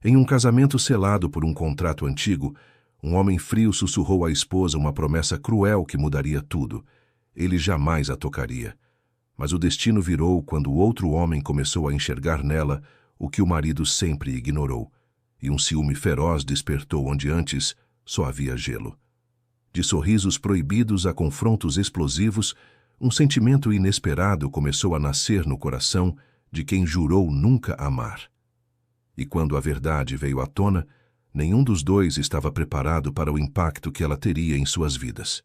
Em um casamento selado por um contrato antigo, um homem frio sussurrou à esposa uma promessa cruel que mudaria tudo. Ele jamais a tocaria. Mas o destino virou quando o outro homem começou a enxergar nela o que o marido sempre ignorou, e um ciúme feroz despertou onde antes só havia gelo. De sorrisos proibidos a confrontos explosivos, um sentimento inesperado começou a nascer no coração de quem jurou nunca amar. E quando a verdade veio à tona, nenhum dos dois estava preparado para o impacto que ela teria em suas vidas.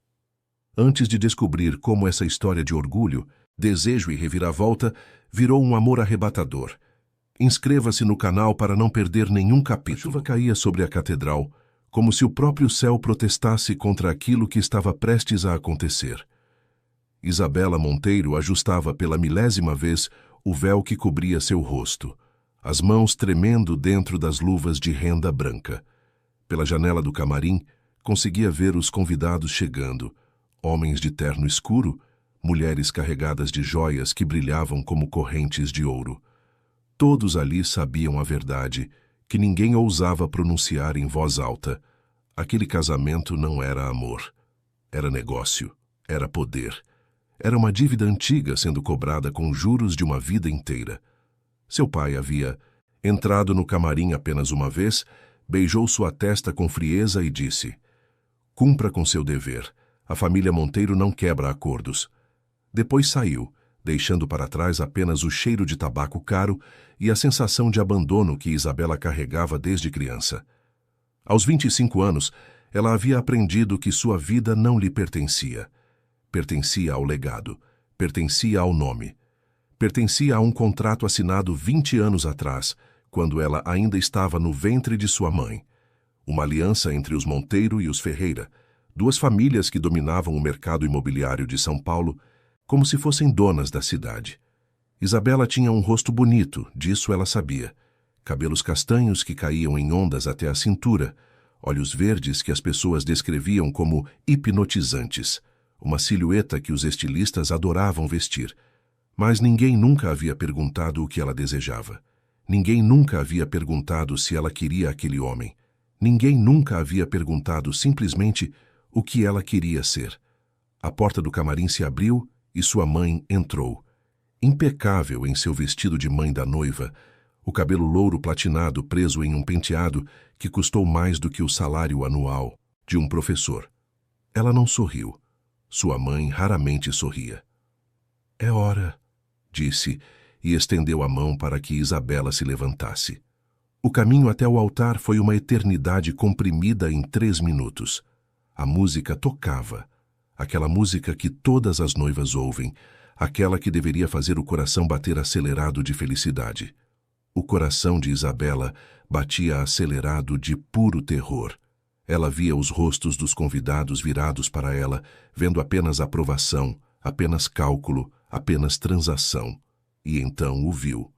Antes de descobrir como essa história de orgulho, desejo e reviravolta virou um amor arrebatador. Inscreva-se no canal para não perder nenhum capítulo. A chuva caía sobre a catedral, como se o próprio céu protestasse contra aquilo que estava prestes a acontecer. Isabela Monteiro ajustava pela 1000ª vez o véu que cobria seu rosto, as mãos tremendo dentro das luvas de renda branca. Pela janela do camarim, conseguia ver os convidados chegando, homens de terno escuro, mulheres carregadas de joias que brilhavam como correntes de ouro. Todos ali sabiam a verdade, que ninguém ousava pronunciar em voz alta. Aquele casamento não era amor. Era negócio, era poder. Era uma dívida antiga sendo cobrada com juros de uma vida inteira. Seu pai havia entrado no camarim apenas uma vez, beijou sua testa com frieza e disse: "Cumpra com seu dever. A família Monteiro não quebra acordos." Depois saiu, deixando para trás apenas o cheiro de tabaco caro e a sensação de abandono que Isabela carregava desde criança. Aos 25 anos, ela havia aprendido que sua vida não lhe pertencia. Pertencia ao legado, pertencia ao nome. Pertencia a um contrato assinado 20 anos atrás, quando ela ainda estava no ventre de sua mãe. Uma aliança entre os Monteiro e os Ferreira, duas famílias que dominavam o mercado imobiliário de São Paulo, como se fossem donas da cidade. Isabela tinha um rosto bonito, disso ela sabia. Cabelos castanhos que caíam em ondas até a cintura, olhos verdes que as pessoas descreviam como hipnotizantes, uma silhueta que os estilistas adoravam vestir. Mas ninguém nunca havia perguntado o que ela desejava. Ninguém nunca havia perguntado se ela queria aquele homem. Ninguém nunca havia perguntado simplesmente o que ela queria ser. A porta do camarim se abriu e sua mãe entrou. Impecável em seu vestido de mãe da noiva, o cabelo louro platinado preso em um penteado que custou mais do que o salário anual de um professor. Ela não sorriu. Sua mãe raramente sorria. "É hora", disse, e estendeu a mão para que Isabela se levantasse. O caminho até o altar foi uma eternidade comprimida em 3 minutos. A música tocava. Aquela música que todas as noivas ouvem, aquela que deveria fazer o coração bater acelerado de felicidade. O coração de Isabela batia acelerado de puro terror. Ela via os rostos dos convidados virados para ela, vendo apenas aprovação, apenas cálculo, apenas transação. E então o viu.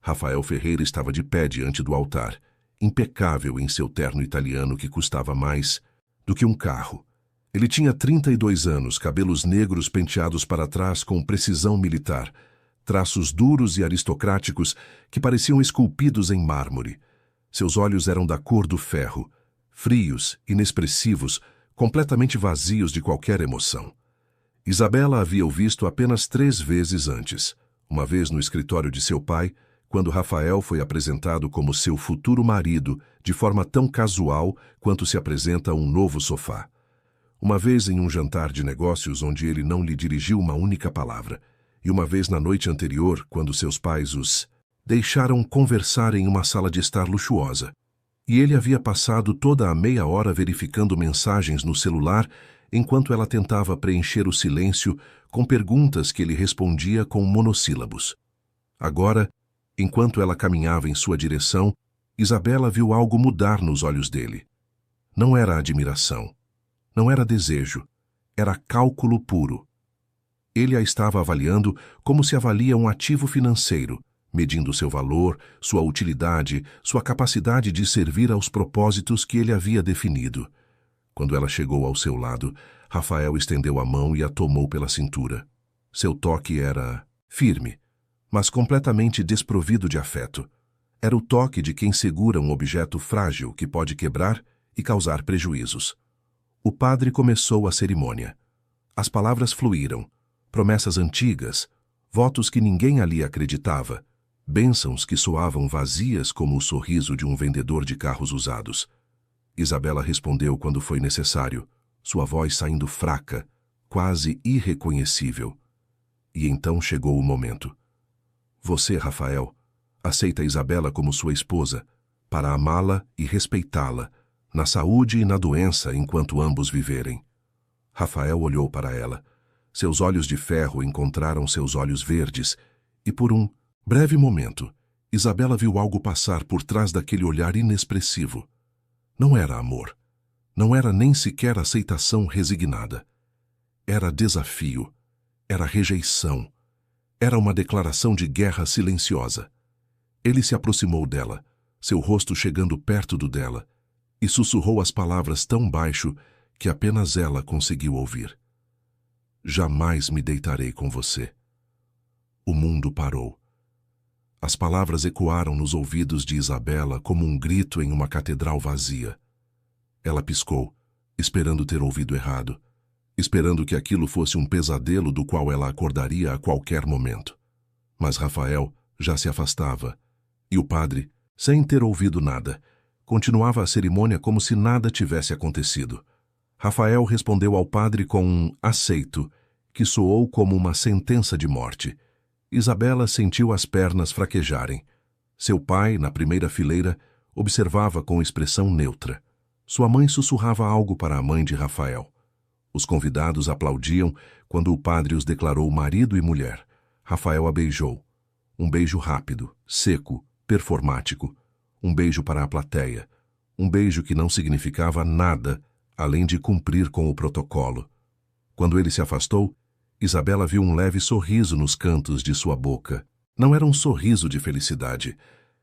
Rafael Ferreira estava de pé diante do altar, impecável em seu terno italiano que custava mais do que um carro. Ele tinha 32 anos, cabelos negros penteados para trás com precisão militar, traços duros e aristocráticos que pareciam esculpidos em mármore. Seus olhos eram da cor do ferro, frios, inexpressivos, completamente vazios de qualquer emoção. Isabela havia o visto apenas 3 vezes antes. Uma vez no escritório de seu pai, quando Rafael foi apresentado como seu futuro marido de forma tão casual quanto se apresenta um novo sofá. Uma vez em um jantar de negócios onde ele não lhe dirigiu uma única palavra, e uma vez na noite anterior, quando seus pais os deixaram conversar em uma sala de estar luxuosa. E ele havia passado toda a meia hora verificando mensagens no celular enquanto ela tentava preencher o silêncio com perguntas que ele respondia com monossílabos. Agora, enquanto ela caminhava em sua direção, Isabela viu algo mudar nos olhos dele. Não era admiração. Não era desejo, era cálculo puro. Ele a estava avaliando como se avalia um ativo financeiro, medindo seu valor, sua utilidade, sua capacidade de servir aos propósitos que ele havia definido. Quando ela chegou ao seu lado, Rafael estendeu a mão e a tomou pela cintura. Seu toque era firme, mas completamente desprovido de afeto. Era o toque de quem segura um objeto frágil que pode quebrar e causar prejuízos. O padre começou a cerimônia. As palavras fluíram, promessas antigas, votos que ninguém ali acreditava, bênçãos que soavam vazias como o sorriso de um vendedor de carros usados. Isabela respondeu quando foi necessário, sua voz saindo fraca, quase irreconhecível. E então chegou o momento. Você, Rafael, aceita Isabela como sua esposa, para amá-la e respeitá-la, na saúde e na doença enquanto ambos viverem. Rafael olhou para ela. Seus olhos de ferro encontraram seus olhos verdes, e por um breve momento, Isabela viu algo passar por trás daquele olhar inexpressivo. Não era amor. Não era nem sequer aceitação resignada. Era desafio. Era rejeição. Era uma declaração de guerra silenciosa. Ele se aproximou dela, seu rosto chegando perto do dela, e sussurrou as palavras tão baixo que apenas ela conseguiu ouvir. Jamais me deitarei com você. O mundo parou. As palavras ecoaram nos ouvidos de Isabela como um grito em uma catedral vazia. Ela piscou, esperando ter ouvido errado, esperando que aquilo fosse um pesadelo do qual ela acordaria a qualquer momento. Mas Rafael já se afastava, e o padre, sem ter ouvido nada, continuava a cerimônia como se nada tivesse acontecido. Rafael respondeu ao padre com um aceito, que soou como uma sentença de morte. Isabela sentiu as pernas fraquejarem. Seu pai, na primeira fileira, observava com expressão neutra. Sua mãe sussurrava algo para a mãe de Rafael. Os convidados aplaudiam quando o padre os declarou marido e mulher. Rafael a beijou. Um beijo rápido, seco, performático. Um beijo para a plateia. Um beijo que não significava nada, além de cumprir com o protocolo. Quando ele se afastou, Isabela viu um leve sorriso nos cantos de sua boca. Não era um sorriso de felicidade.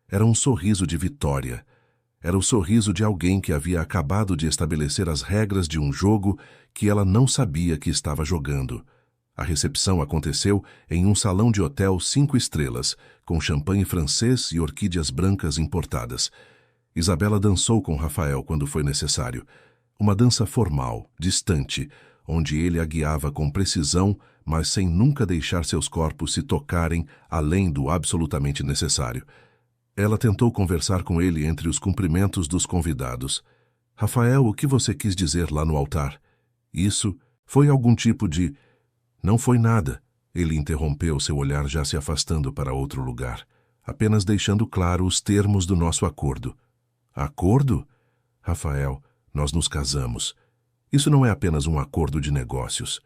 Era um sorriso de vitória. Era o sorriso de alguém que havia acabado de estabelecer as regras de um jogo que ela não sabia que estava jogando. A recepção aconteceu em um salão de hotel 5 estrelas, com champanhe francês e orquídeas brancas importadas. Isabela dançou com Rafael quando foi necessário. Uma dança formal, distante, onde ele a guiava com precisão, mas sem nunca deixar seus corpos se tocarem além do absolutamente necessário. Ela tentou conversar com ele entre os cumprimentos dos convidados. Rafael, o que você quis dizer lá no altar? Isso foi algum tipo de... Não foi nada. Ele interrompeu, seu olhar já se afastando para outro lugar, apenas deixando claro os termos do nosso acordo. Acordo? Rafael, nós nos casamos. Isso não é apenas um acordo de negócios.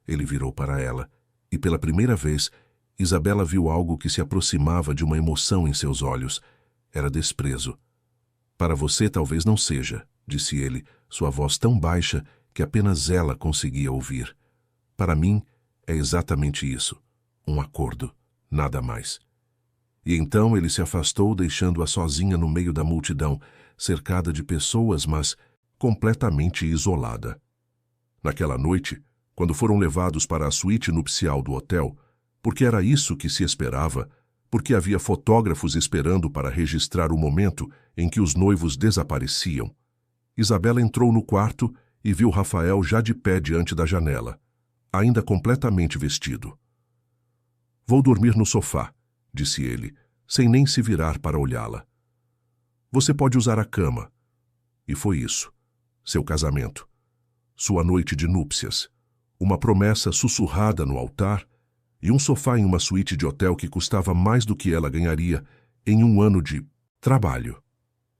Ele virou para ela, e pela primeira vez, Isabela viu algo que se aproximava de uma emoção em seus olhos. Era desprezo. Para você talvez não seja, disse ele, sua voz tão baixa que apenas ela conseguia ouvir. Para mim, é exatamente isso. Um acordo. Nada mais. E então ele se afastou, deixando-a sozinha no meio da multidão, cercada de pessoas, mas completamente isolada. Naquela noite, quando foram levados para a suíte nupcial do hotel, porque era isso que se esperava, porque havia fotógrafos esperando para registrar o momento em que os noivos desapareciam, Isabela entrou no quarto e viu Rafael já de pé diante da janela, ainda completamente vestido. Vou dormir no sofá, disse ele, sem nem se virar para olhá-la. Você pode usar a cama. E foi isso. Seu casamento. Sua noite de núpcias. Uma promessa sussurrada no altar e um sofá em uma suíte de hotel que custava mais do que ela ganharia em um ano de trabalho.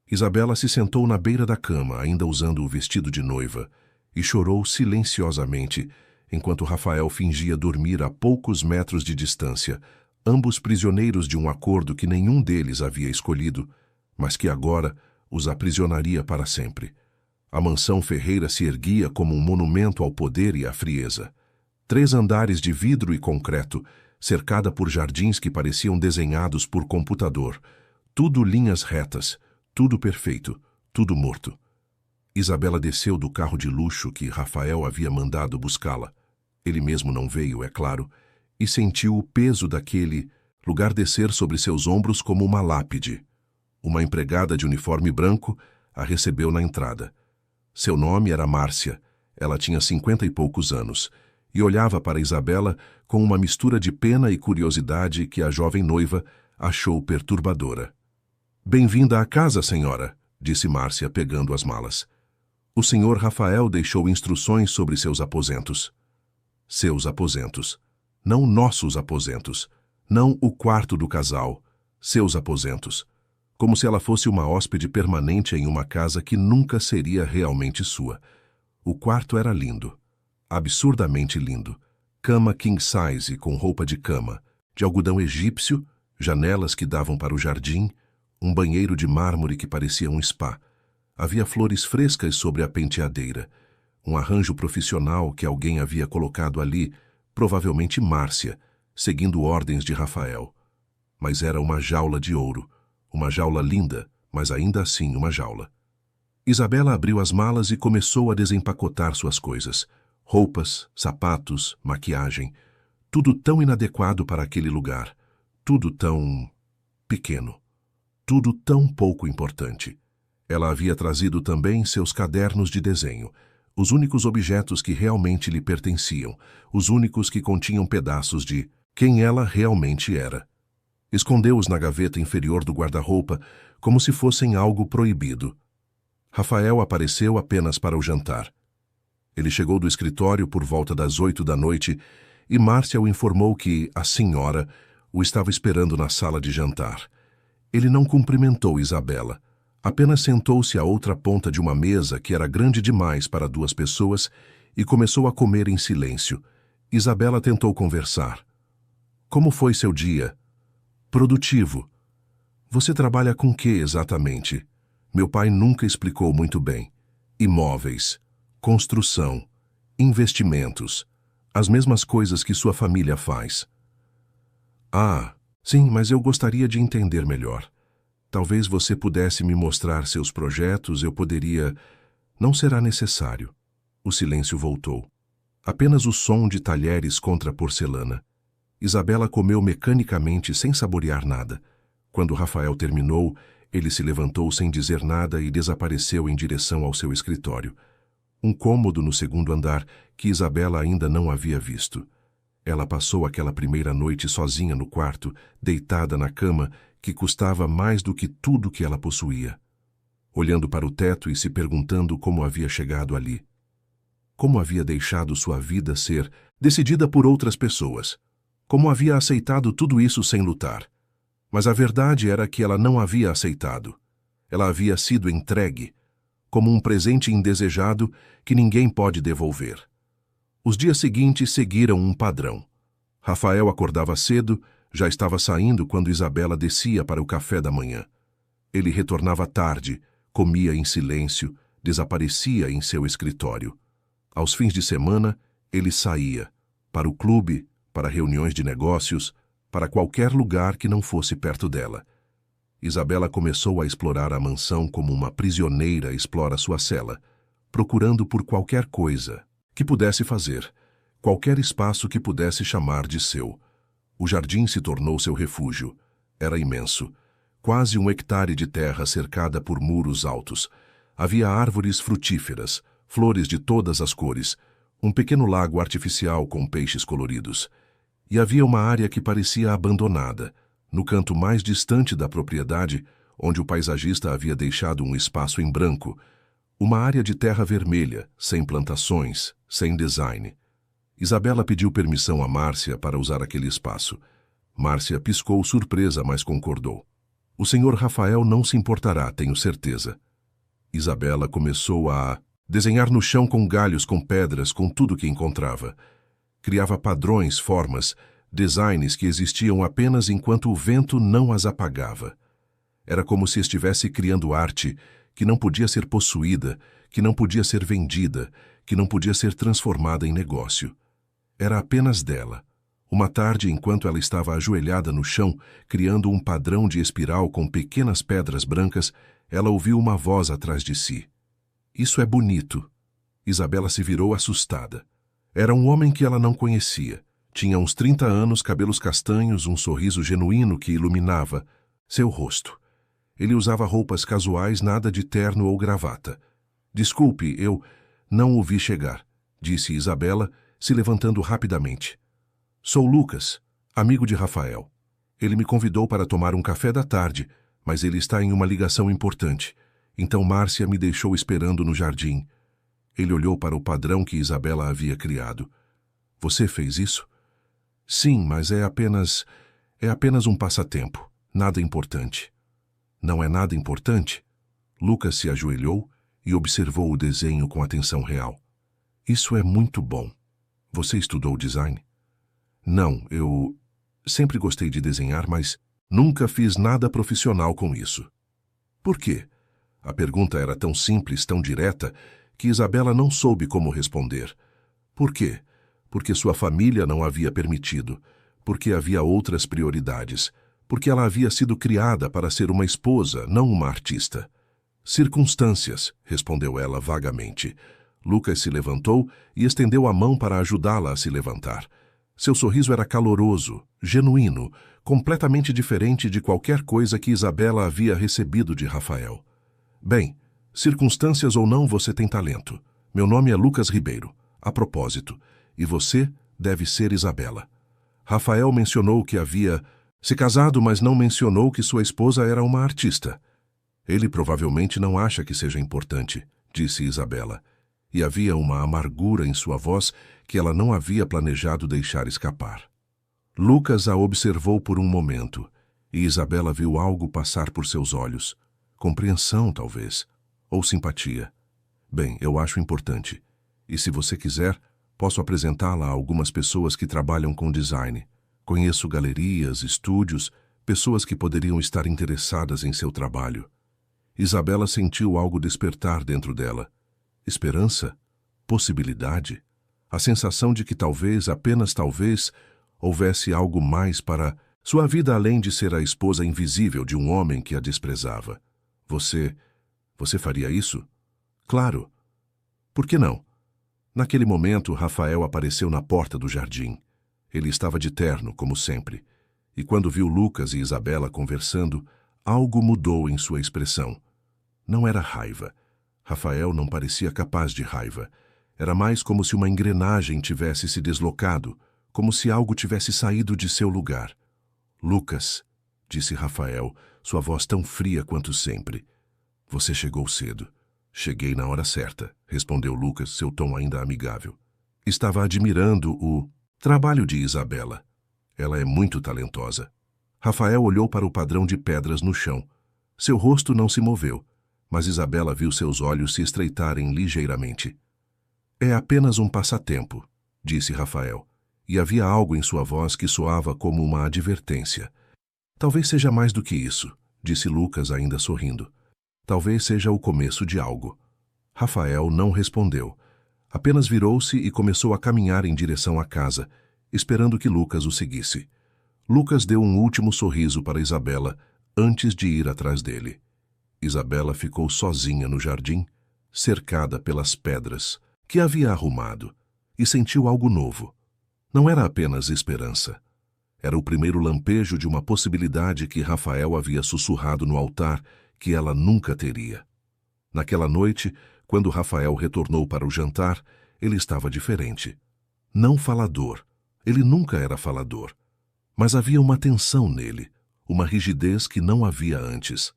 Isabela se sentou na beira da cama, ainda usando o vestido de noiva, e chorou silenciosamente, enquanto Rafael fingia dormir a poucos metros de distância, ambos prisioneiros de um acordo que nenhum deles havia escolhido, mas que agora os aprisionaria para sempre. A mansão Ferreira se erguia como um monumento ao poder e à frieza. 3 andares de vidro e concreto, cercada por jardins que pareciam desenhados por computador. Tudo linhas retas, tudo perfeito, tudo morto. Isabela desceu do carro de luxo que Rafael havia mandado buscá-la. Ele mesmo não veio, é claro, e sentiu o peso daquele lugar descer sobre seus ombros como uma lápide. Uma empregada de uniforme branco a recebeu na entrada. Seu nome era Márcia. Ela tinha 50 e poucos anos e olhava para Isabela com uma mistura de pena e curiosidade que a jovem noiva achou perturbadora. "Bem-vinda à casa, senhora", disse Márcia, pegando as malas. "O senhor Rafael deixou instruções sobre seus aposentos." Seus aposentos. Não nossos aposentos. Não o quarto do casal. Seus aposentos. Como se ela fosse uma hóspede permanente em uma casa que nunca seria realmente sua. O quarto era lindo. Absurdamente lindo. Cama king size com roupa de cama, de algodão egípcio, janelas que davam para o jardim, um banheiro de mármore que parecia um spa. Havia flores frescas sobre a penteadeira. Um arranjo profissional que alguém havia colocado ali, provavelmente Márcia, seguindo ordens de Rafael. Mas era uma jaula de ouro. Uma jaula linda, mas ainda assim uma jaula. Isabela abriu as malas e começou a desempacotar suas coisas. Roupas, sapatos, maquiagem. Tudo tão inadequado para aquele lugar. Tudo tão pequeno. Tudo tão pouco importante. Ela havia trazido também seus cadernos de desenho. Os únicos objetos que realmente lhe pertenciam. Os únicos que continham pedaços de quem ela realmente era. Escondeu-os na gaveta inferior do guarda-roupa, como se fossem algo proibido. Rafael apareceu apenas para o jantar. Ele chegou do escritório por volta das 8 da noite e Márcia o informou que a senhora o estava esperando na sala de jantar. Ele não cumprimentou Isabela. Apenas sentou-se à outra ponta de uma mesa que era grande demais para 2 pessoas e começou a comer em silêncio. Isabela tentou conversar. "Como foi seu dia?" "Produtivo." "Você trabalha com que exatamente?" Meu pai nunca explicou muito bem. "Imóveis, construção, investimentos, as mesmas coisas que sua família faz." "Ah, sim, mas eu gostaria de entender melhor. Talvez você pudesse me mostrar seus projetos, eu poderia..." "Não será necessário." O silêncio voltou. Apenas o som de talheres contra a porcelana. Isabela comeu mecanicamente sem saborear nada. Quando Rafael terminou, ele se levantou sem dizer nada e desapareceu em direção ao seu escritório. Um cômodo no 2º andar que Isabela ainda não havia visto. Ela passou aquela primeira noite sozinha no quarto, deitada na cama, que custava mais do que tudo que ela possuía. Olhando para o teto e se perguntando como havia chegado ali. Como havia deixado sua vida ser decidida por outras pessoas. Como havia aceitado tudo isso sem lutar. Mas a verdade era que ela não havia aceitado. Ela havia sido entregue, como um presente indesejado que ninguém pode devolver. Os dias seguintes seguiram um padrão. Rafael acordava cedo, já estava saindo quando Isabela descia para o café da manhã. Ele retornava tarde, comia em silêncio, desaparecia em seu escritório. Aos fins de semana, ele saía, para o clube, para reuniões de negócios, para qualquer lugar que não fosse perto dela. Isabela começou a explorar a mansão como uma prisioneira explora sua cela, procurando por qualquer coisa que pudesse fazer, qualquer espaço que pudesse chamar de seu. O jardim se tornou seu refúgio. Era imenso. Quase 1 hectare de terra cercada por muros altos. Havia árvores frutíferas, flores de todas as cores, um pequeno lago artificial com peixes coloridos. E havia uma área que parecia abandonada, no canto mais distante da propriedade, onde o paisagista havia deixado um espaço em branco, uma área de terra vermelha, sem plantações, sem design. Isabela pediu permissão a Márcia para usar aquele espaço. Márcia piscou surpresa, mas concordou. "O senhor Rafael não se importará, tenho certeza." Isabela começou a desenhar no chão com galhos, com pedras, com tudo que encontrava. Criava padrões, formas, designs que existiam apenas enquanto o vento não as apagava. Era como se estivesse criando arte que não podia ser possuída, que não podia ser vendida, que não podia ser transformada em negócio. Era apenas dela. Uma tarde, enquanto ela estava ajoelhada no chão, criando um padrão de espiral com pequenas pedras brancas, ela ouviu uma voz atrás de si. "Isso é bonito." Isabela se virou assustada. Era um homem que ela não conhecia. Tinha uns 30 anos, cabelos castanhos, um sorriso genuíno que iluminava seu rosto. Ele usava roupas casuais, nada de terno ou gravata. Desculpe, eu não o vi chegar, disse Isabela, se levantando rapidamente. Sou Lucas, amigo de Rafael. Ele me convidou para tomar um café da tarde, mas ele está em uma ligação importante. Então Márcia me deixou esperando no jardim. Ele olhou para o padrão que Isabela havia criado. Você fez isso? Sim, mas é apenas um passatempo, nada importante. Não é nada importante? Lucas se ajoelhou e observou o desenho com atenção real. Isso é muito bom. Você estudou design? Não, eu sempre gostei de desenhar, mas nunca fiz nada profissional com isso. Por quê? A pergunta era tão simples, tão direta, que Isabela não soube como responder. Por quê? Porque sua família não havia permitido, porque havia outras prioridades, porque ela havia sido criada para ser uma esposa, não uma artista. Circunstâncias, respondeu ela vagamente. Lucas se levantou e estendeu a mão para ajudá-la a se levantar. Seu sorriso era caloroso, genuíno, completamente diferente de qualquer coisa que Isabela havia recebido de Rafael. Bem, circunstâncias ou não, você tem talento. Meu nome é Lucas Ribeiro. A propósito, e você deve ser Isabela. Rafael mencionou que havia se casado, mas não mencionou que sua esposa era uma artista. Ele provavelmente não acha que seja importante, disse Isabela, e havia uma amargura em sua voz que ela não havia planejado deixar escapar. Lucas a observou por um momento, e Isabela viu algo passar por seus olhos. Compreensão, talvez, ou simpatia. Bem, eu acho importante. E se você quiser, posso apresentá-la a algumas pessoas que trabalham com design. Conheço galerias, estúdios, pessoas que poderiam estar interessadas em seu trabalho. Isabela sentiu algo despertar dentro dela. Esperança? Possibilidade? A sensação de que talvez, apenas talvez, houvesse algo mais para sua vida além de ser a esposa invisível de um homem que a desprezava. Você faria isso? Claro. Por que não? Naquele momento, Rafael apareceu na porta do jardim. Ele estava de terno, como sempre. E quando viu Lucas e Isabela conversando, algo mudou em sua expressão. Não era raiva. Rafael não parecia capaz de raiva. Era mais como se uma engrenagem tivesse se deslocado, como se algo tivesse saído de seu lugar. Lucas, disse Rafael, sua voz tão fria quanto sempre. Você chegou cedo. Cheguei na hora certa, respondeu Lucas, seu tom ainda amigável. Estava admirando o trabalho de Isabela. Ela é muito talentosa. Rafael olhou para o padrão de pedras no chão. Seu rosto não se moveu, mas Isabela viu seus olhos se estreitarem ligeiramente. É apenas um passatempo, disse Rafael, e havia algo em sua voz que soava como uma advertência. Talvez seja mais do que isso, disse Lucas ainda sorrindo. Talvez seja o começo de algo. Rafael não respondeu. Apenas virou-se e começou a caminhar em direção à casa, esperando que Lucas o seguisse. Lucas deu um último sorriso para Isabela antes de ir atrás dele. Isabela ficou sozinha no jardim, cercada pelas pedras que havia arrumado, e sentiu algo novo. Não era apenas esperança. Era o primeiro lampejo de uma possibilidade que Rafael havia sussurrado no altar que ela nunca teria. Naquela noite, quando Rafael retornou para o jantar, ele estava diferente. Não falador. Ele nunca era falador. Mas havia uma tensão nele, uma rigidez que não havia antes.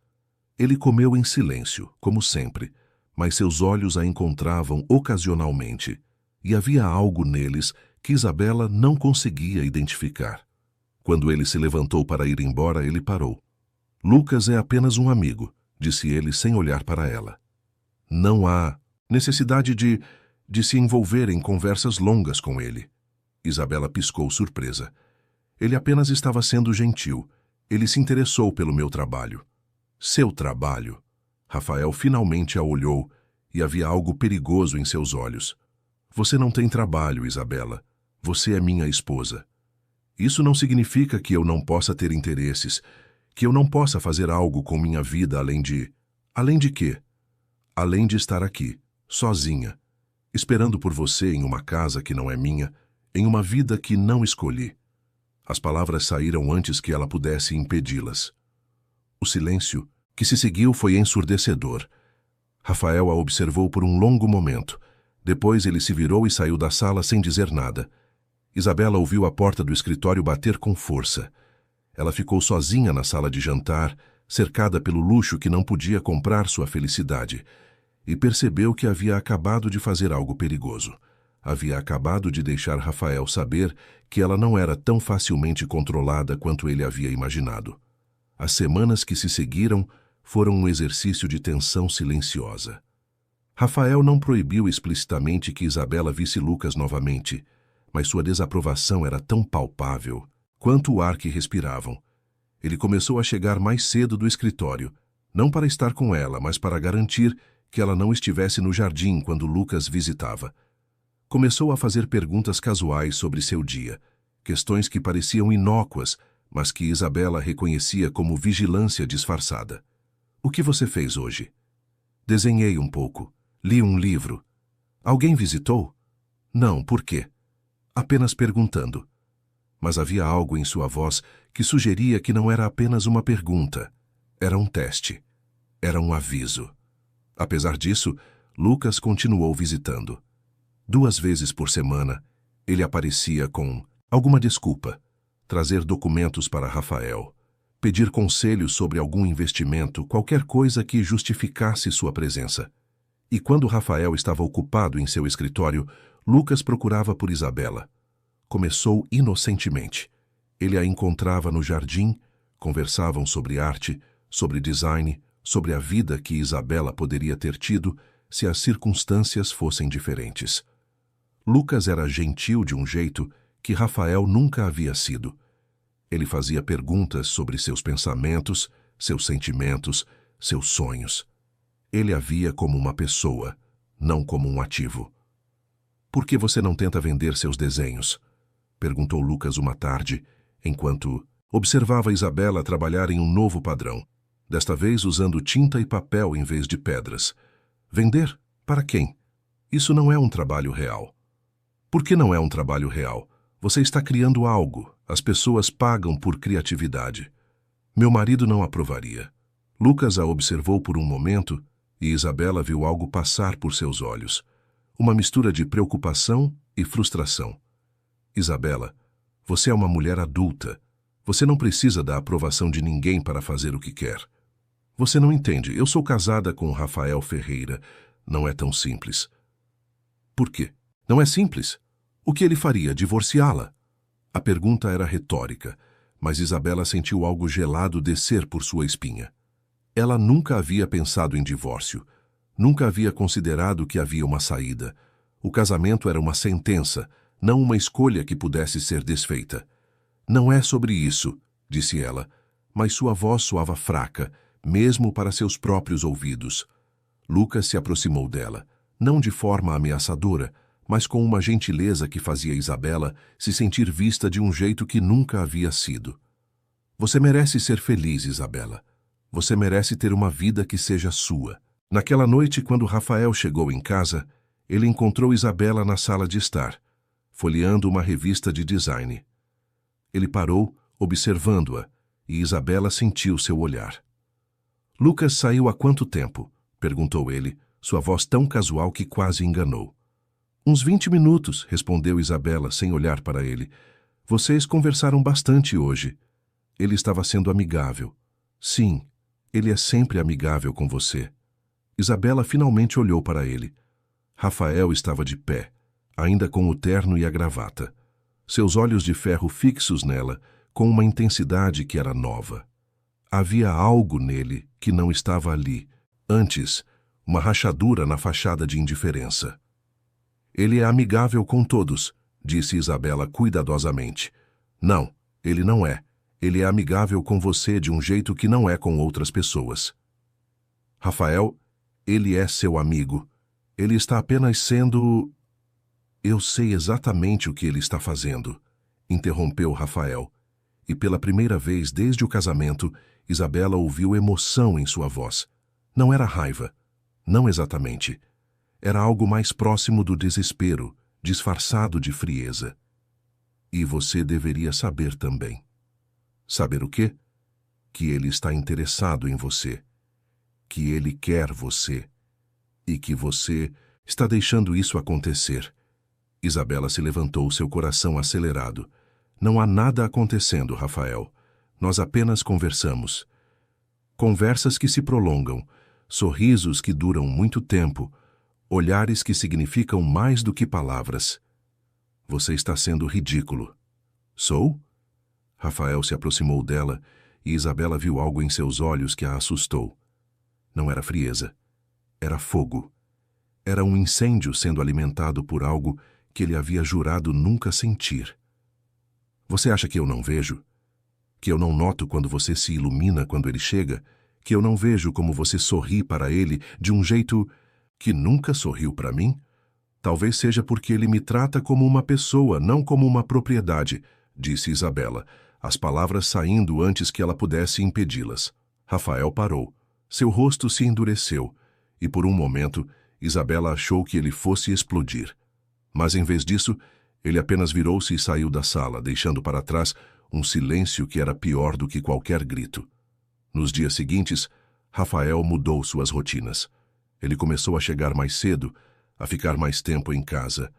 Ele comeu em silêncio, como sempre, mas seus olhos a encontravam ocasionalmente, e havia algo neles que Isabela não conseguia identificar. Quando ele se levantou para ir embora, ele parou. Lucas é apenas um amigo, disse ele sem olhar para ela. Não há necessidade de se envolver em conversas longas com ele. Isabela piscou surpresa. Ele apenas estava sendo gentil. Ele se interessou pelo meu trabalho. Seu trabalho? Rafael finalmente a olhou e havia algo perigoso em seus olhos. Você não tem trabalho, Isabela. Você é minha esposa. Isso não significa que eu não possa ter interesses, que eu não possa fazer algo com minha vida além de... Além de quê? Além de estar aqui, sozinha, esperando por você em uma casa que não é minha, em uma vida que não escolhi. As palavras saíram antes que ela pudesse impedi-las. O silêncio que se seguiu foi ensurdecedor. Rafael a observou por um longo momento. Depois ele se virou e saiu da sala sem dizer nada. Isabela ouviu a porta do escritório bater com força. Ela ficou sozinha na sala de jantar, cercada pelo luxo que não podia comprar sua felicidade, e percebeu que havia acabado de fazer algo perigoso. Havia acabado de deixar Rafael saber que ela não era tão facilmente controlada quanto ele havia imaginado. As semanas que se seguiram foram um exercício de tensão silenciosa. Rafael não proibiu explicitamente que Isabela visse Lucas novamente, mas sua desaprovação era tão palpável quanto o ar que respiravam. Ele começou a chegar mais cedo do escritório, não para estar com ela, mas para garantir que ela não estivesse no jardim quando Lucas visitava. Começou a fazer perguntas casuais sobre seu dia, questões que pareciam inócuas, mas que Isabela reconhecia como vigilância disfarçada. O que você fez hoje? Desenhei um pouco. Li um livro. Alguém visitou? Não, por quê? Apenas perguntando. Mas havia algo em sua voz que sugeria que não era apenas uma pergunta. Era um teste. Era um aviso. Apesar disso, Lucas continuou visitando. 2 vezes por semana, ele aparecia com alguma desculpa. Trazer documentos para Rafael. Pedir conselhos sobre algum investimento, qualquer coisa que justificasse sua presença. E quando Rafael estava ocupado em seu escritório, Lucas procurava por Isabela. Começou inocentemente. Ele a encontrava no jardim, conversavam sobre arte, sobre design, sobre a vida que Isabela poderia ter tido se as circunstâncias fossem diferentes. Lucas era gentil de um jeito que Rafael nunca havia sido. Ele fazia perguntas sobre seus pensamentos, seus sentimentos, seus sonhos. Ele a via como uma pessoa, não como um ativo. Por que você não tenta vender seus desenhos? Perguntou Lucas uma tarde, enquanto observava Isabela trabalhar em um novo padrão, desta vez usando tinta e papel em vez de pedras. Vender? Para quem? Isso não é um trabalho real. Por que não é um trabalho real? Você está criando algo. As pessoas pagam por criatividade. Meu marido não aprovaria. Lucas a observou por um momento e Isabela viu algo passar por seus olhos. Uma mistura de preocupação e frustração. Isabela, você é uma mulher adulta. Você não precisa da aprovação de ninguém para fazer o que quer. Você não entende. Eu sou casada com Rafael Ferreira. Não é tão simples. Por quê? Não é simples. O que ele faria? Divorciá-la? A pergunta era retórica, mas Isabela sentiu algo gelado descer por sua espinha. Ela nunca havia pensado em divórcio. Nunca havia considerado que havia uma saída. O casamento era uma sentença, não uma escolha que pudesse ser desfeita. Não é sobre isso, disse ela, mas sua voz soava fraca, mesmo para seus próprios ouvidos. Lucas se aproximou dela, não de forma ameaçadora, mas com uma gentileza que fazia Isabela se sentir vista de um jeito que nunca havia sido. Você merece ser feliz, Isabela. Você merece ter uma vida que seja sua. Naquela noite, quando Rafael chegou em casa, ele encontrou Isabela na sala de estar, folheando uma revista de design. Ele parou, observando-a, e Isabela sentiu seu olhar. Lucas saiu há quanto tempo? Perguntou ele, sua voz tão casual que quase enganou. Uns 20 minutos, respondeu Isabela, sem olhar para ele. Vocês conversaram bastante hoje. Ele estava sendo amigável. Sim, ele é sempre amigável com você. Isabela finalmente olhou para ele. Rafael estava de pé, ainda com o terno e a gravata. Seus olhos de ferro fixos nela, com uma intensidade que era nova. Havia algo nele que não estava ali. Antes, uma rachadura na fachada de indiferença. Ele é amigável com todos, disse Isabela cuidadosamente. Não, ele não é. Ele é amigável com você de um jeito que não é com outras pessoas. Rafael, ele é seu amigo. Ele está apenas sendo... Eu sei exatamente o que ele está fazendo, interrompeu Rafael. E pela primeira vez desde o casamento, Isabela ouviu emoção em sua voz. Não era raiva. Não exatamente. Era algo mais próximo do desespero, disfarçado de frieza. E você deveria saber também. Saber o quê? Que ele está interessado em você. que ele quer você e que você está deixando isso acontecer. Isabela se levantou, seu coração acelerado. Não há nada acontecendo, Rafael. Nós apenas conversamos. Conversas que se prolongam, sorrisos que duram muito tempo, olhares que significam mais do que palavras. Você está sendo ridículo. Sou? Rafael se aproximou dela e Isabela viu algo em seus olhos que a assustou. Não era frieza. Era fogo. Era um incêndio sendo alimentado por algo que ele havia jurado nunca sentir. Você acha que eu não vejo? Que eu não noto quando você se ilumina quando ele chega? Que eu não vejo como você sorri para ele de um jeito que nunca sorriu para mim? Talvez seja porque ele me trata como uma pessoa, não como uma propriedade, disse Isabela, as palavras saindo antes que ela pudesse impedi-las. Rafael parou. Seu rosto se endureceu, e por um momento, Isabela achou que ele fosse explodir. Mas em vez disso, ele apenas virou-se e saiu da sala, deixando para trás um silêncio que era pior do que qualquer grito. Nos dias seguintes, Rafael mudou suas rotinas. Ele começou a chegar mais cedo, a ficar mais tempo em casa.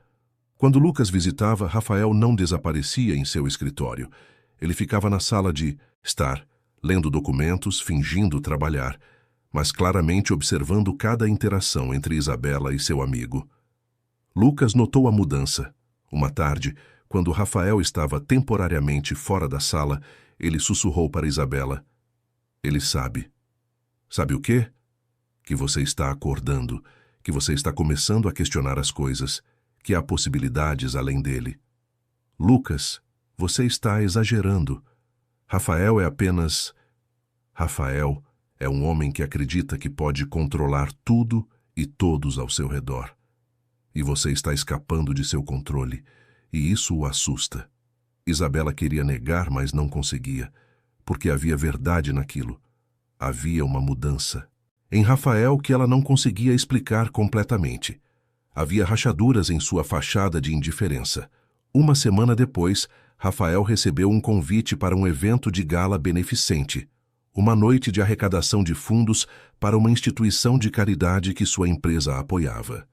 Quando Lucas visitava, Rafael não desaparecia em seu escritório. Ele ficava na sala de estar, lendo documentos, fingindo trabalhar, mas claramente observando cada interação entre Isabela e seu amigo. Lucas notou a mudança. Uma tarde, quando Rafael estava temporariamente fora da sala, ele sussurrou para Isabela. Ele sabe. Sabe o quê? Que você está acordando, que você está começando a questionar as coisas, que há possibilidades além dele. Lucas, você está exagerando. Rafael é apenas... Rafael é um homem que acredita que pode controlar tudo e todos ao seu redor. E você está escapando de seu controle, e isso o assusta. Isabela queria negar, mas não conseguia, porque havia verdade naquilo. Havia uma mudança. Em Rafael que ela não conseguia explicar completamente. Havia rachaduras em sua fachada de indiferença. Uma semana depois, Rafael recebeu um convite para um evento de gala beneficente, uma noite de arrecadação de fundos para uma instituição de caridade que sua empresa apoiava.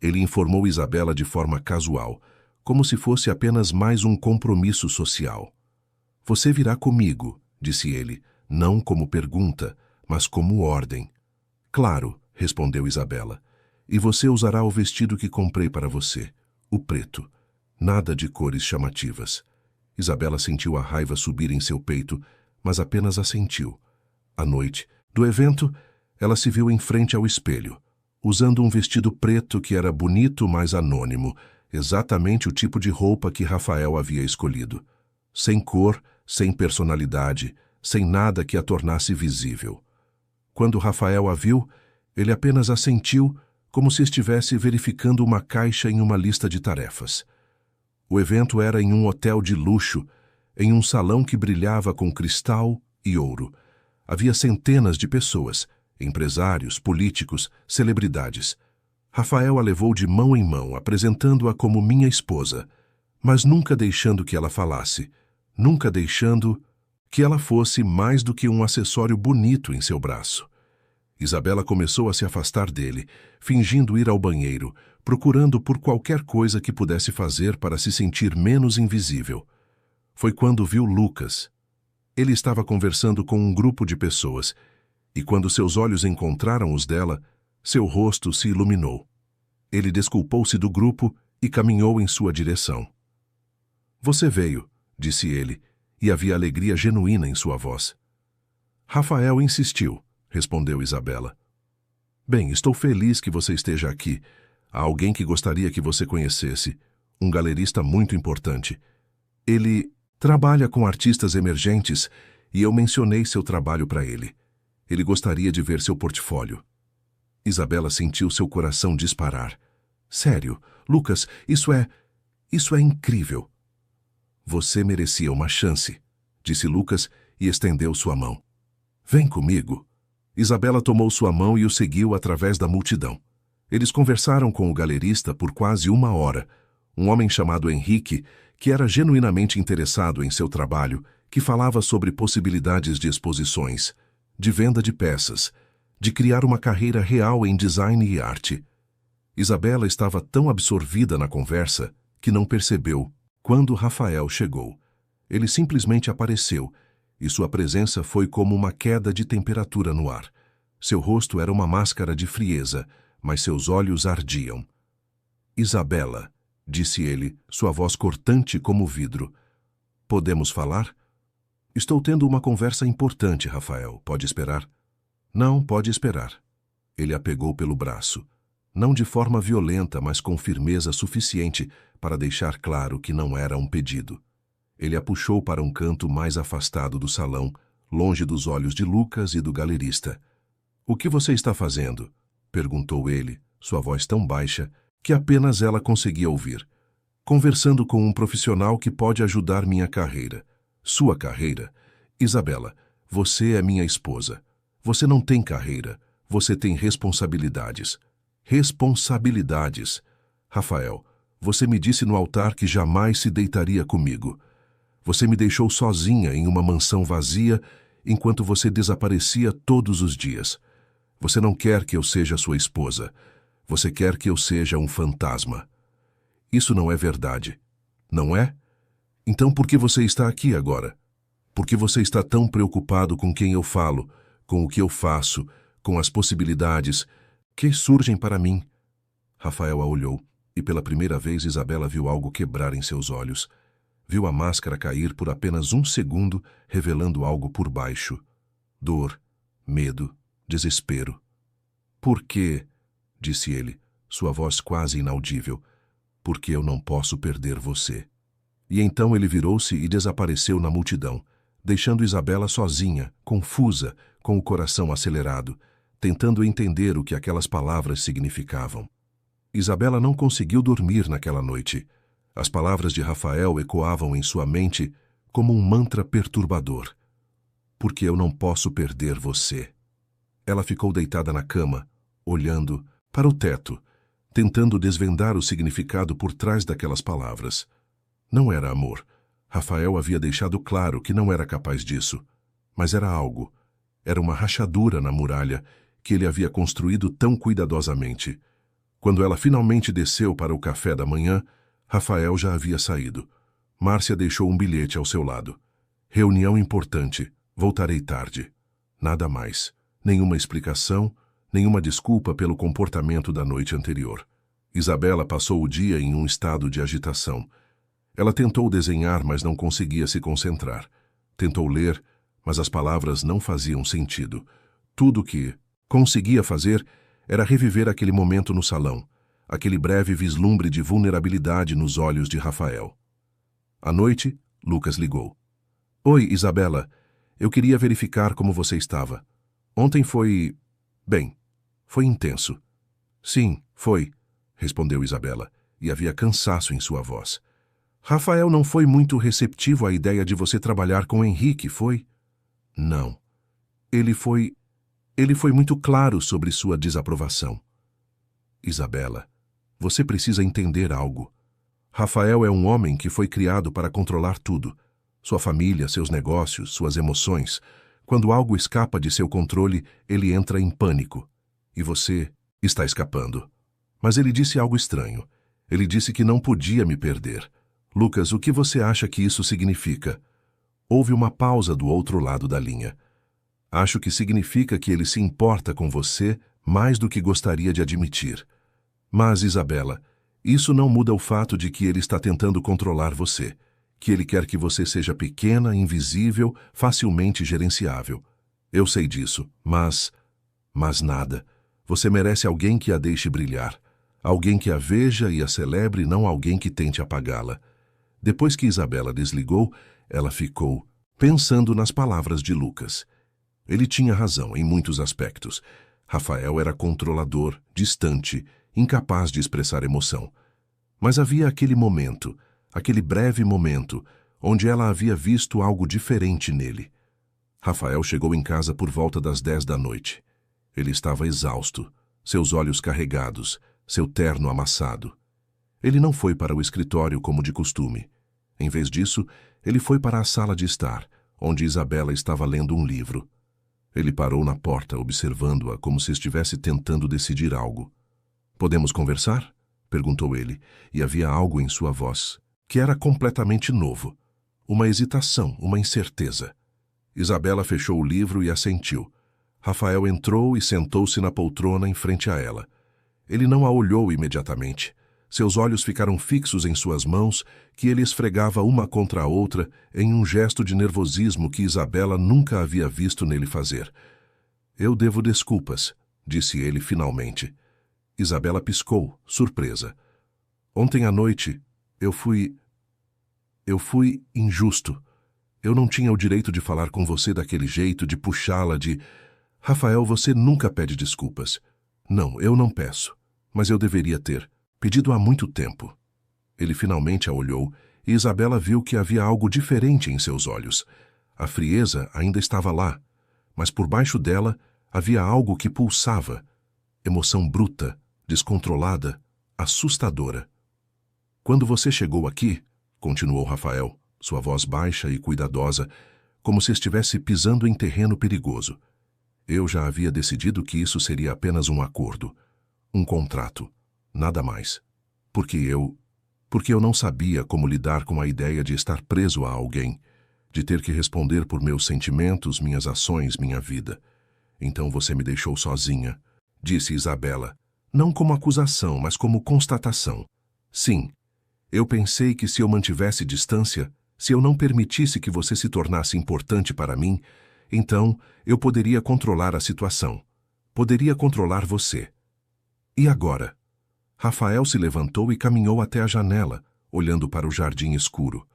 Ele informou Isabela de forma casual, como se fosse apenas mais um compromisso social. Você virá comigo, disse ele, não como pergunta, mas como ordem. Claro, respondeu Isabela, e você usará o vestido que comprei para você, o preto, nada de cores chamativas. Isabela sentiu a raiva subir em seu peito, mas apenas assentiu. À noite do evento, ela se viu em frente ao espelho, usando um vestido preto que era bonito, mas anônimo, exatamente o tipo de roupa que Rafael havia escolhido. Sem cor, sem personalidade, sem nada que a tornasse visível. Quando Rafael a viu, ele apenas assentiu, como se estivesse verificando uma caixa em uma lista de tarefas. O evento era em um hotel de luxo, em um salão que brilhava com cristal e ouro. Havia centenas de pessoas, empresários, políticos, celebridades. Rafael a levou de mão em mão, apresentando-a como minha esposa, mas nunca deixando que ela falasse, nunca deixando que ela fosse mais do que um acessório bonito em seu braço. Isabela começou a se afastar dele, fingindo ir ao banheiro, procurando por qualquer coisa que pudesse fazer para se sentir menos invisível. Foi quando viu Lucas. Ele estava conversando com um grupo de pessoas, e quando seus olhos encontraram os dela, seu rosto se iluminou. Ele desculpou-se do grupo e caminhou em sua direção. Você veio, disse ele, e havia alegria genuína em sua voz. Rafael insistiu, respondeu Isabela. Bem, estou feliz que você esteja aqui. Há alguém que gostaria que você conhecesse, um galerista muito importante. Ele trabalha com artistas emergentes e eu mencionei seu trabalho para ele. Ele gostaria de ver seu portfólio. Isabela sentiu seu coração disparar. Sério, Lucas, isso é incrível. Você merecia uma chance, disse Lucas e estendeu sua mão. Vem comigo. Isabela tomou sua mão e o seguiu através da multidão. Eles conversaram com o galerista por quase 1 hora, um homem chamado Henrique, que era genuinamente interessado em seu trabalho, que falava sobre possibilidades de exposições, de venda de peças, de criar uma carreira real em design e arte. Isabela estava tão absorvida na conversa que não percebeu quando Rafael chegou. Ele simplesmente apareceu, e sua presença foi como uma queda de temperatura no ar. Seu rosto era uma máscara de frieza, mas seus olhos ardiam. Isabela, disse ele, sua voz cortante como vidro. Podemos falar? Estou tendo uma conversa importante, Rafael. Pode esperar? Não, pode esperar. Ele a pegou pelo braço. Não de forma violenta, mas com firmeza suficiente para deixar claro que não era um pedido. Ele a puxou para um canto mais afastado do salão, longe dos olhos de Lucas e do galerista. O que você está fazendo? Perguntou ele, sua voz tão baixa que apenas ela conseguia ouvir. Conversando com um profissional que pode ajudar minha carreira. Sua carreira? Isabela, você é minha esposa. Você não tem carreira. Você tem responsabilidades. Responsabilidades. Rafael, você me disse no altar que jamais se deitaria comigo. Você me deixou sozinha em uma mansão vazia enquanto você desaparecia todos os dias. Você não quer que eu seja sua esposa. Você quer que eu seja um fantasma. Isso não é verdade, não é? Então por que você está aqui agora? Por que você está tão preocupado com quem eu falo, com o que eu faço, com as possibilidades que surgem para mim? Rafael a olhou, e pela primeira vez Isabela viu algo quebrar em seus olhos. Viu a máscara cair por apenas um segundo, revelando algo por baixo. Dor, medo, desespero. Por quê? Disse ele, sua voz quase inaudível. Porque eu não posso perder você. E então ele virou-se e desapareceu na multidão, deixando Isabela sozinha, confusa, com o coração acelerado, tentando entender o que aquelas palavras significavam. Isabela não conseguiu dormir naquela noite. As palavras de Rafael ecoavam em sua mente como um mantra perturbador. Porque eu não posso perder você. Ela ficou deitada na cama, olhando para o teto, tentando desvendar o significado por trás daquelas palavras. Não era amor. Rafael havia deixado claro que não era capaz disso. Mas era algo. Era uma rachadura na muralha que ele havia construído tão cuidadosamente. Quando ela finalmente desceu para o café da manhã, Rafael já havia saído. Márcia deixou um bilhete ao seu lado. Reunião importante. Voltarei tarde. Nada mais. Nenhuma explicação, nenhuma desculpa pelo comportamento da noite anterior. Isabela passou o dia em um estado de agitação. Ela tentou desenhar, mas não conseguia se concentrar. Tentou ler, mas as palavras não faziam sentido. Tudo o que conseguia fazer era reviver aquele momento no salão, aquele breve vislumbre de vulnerabilidade nos olhos de Rafael. À noite, Lucas ligou. Oi, Isabela. Eu queria verificar como você estava. Ontem foi... bem, foi intenso. Sim, foi, respondeu Isabela, e havia cansaço em sua voz. Rafael não foi muito receptivo à ideia de você trabalhar com Henrique, foi? Não. Ele foi muito claro sobre sua desaprovação. Isabela, você precisa entender algo. Rafael é um homem que foi criado para controlar tudo. Sua família, seus negócios, suas emoções. Quando algo escapa de seu controle, ele entra em pânico. E você está escapando. Mas ele disse algo estranho. Ele disse que não podia me perder. Lucas, o que você acha que isso significa? Houve uma pausa do outro lado da linha. Acho que significa que ele se importa com você mais do que gostaria de admitir. Mas, Isabela, isso não muda o fato de que ele está tentando controlar você, que ele quer que você seja pequena, invisível, facilmente gerenciável. Eu sei disso, mas nada. Você merece alguém que a deixe brilhar, alguém que a veja e a celebre, não alguém que tente apagá-la. Depois que Isabela desligou, ela ficou pensando nas palavras de Lucas. Ele tinha razão em muitos aspectos. Rafael era controlador, distante, incapaz de expressar emoção. Mas havia aquele momento, aquele breve momento, onde ela havia visto algo diferente nele. Rafael chegou em casa por volta das 10 da noite. Ele estava exausto, seus olhos carregados, seu terno amassado. Ele não foi para o escritório como de costume. Em vez disso, ele foi para a sala de estar, onde Isabela estava lendo um livro. Ele parou na porta, observando-a como se estivesse tentando decidir algo. Podemos conversar? Perguntou ele, e havia algo em sua voz, que era completamente novo. Uma hesitação, uma incerteza. Isabela fechou o livro e assentiu. Rafael entrou e sentou-se na poltrona em frente a ela. Ele não a olhou imediatamente. Seus olhos ficaram fixos em suas mãos, que ele esfregava uma contra a outra em um gesto de nervosismo que Isabela nunca havia visto nele fazer. Eu devo desculpas, disse ele finalmente. Isabela piscou, surpresa. Ontem à noite, eu fui injusto. Eu não tinha o direito de falar com você daquele jeito, de puxá-la, de... Rafael, você nunca pede desculpas. Não, eu não peço. Mas eu deveria ter. Pedido há muito tempo. Ele finalmente a olhou e Isabela viu que havia algo diferente em seus olhos. A frieza ainda estava lá, mas por baixo dela havia algo que pulsava. Emoção bruta, descontrolada, assustadora. Quando você chegou aqui, continuou Rafael, sua voz baixa e cuidadosa, como se estivesse pisando em terreno perigoso. Eu já havia decidido que isso seria apenas um acordo, um contrato. Nada mais. Porque eu não sabia como lidar com a ideia de estar preso a alguém, de ter que responder por meus sentimentos, minhas ações, minha vida. Então você me deixou sozinha, disse Isabela, não como acusação, mas como constatação. Sim, eu pensei que se eu mantivesse distância, se eu não permitisse que você se tornasse importante para mim, então eu poderia controlar a situação. Poderia controlar você. E agora? Rafael se levantou e caminhou até a janela, olhando para o jardim escuro.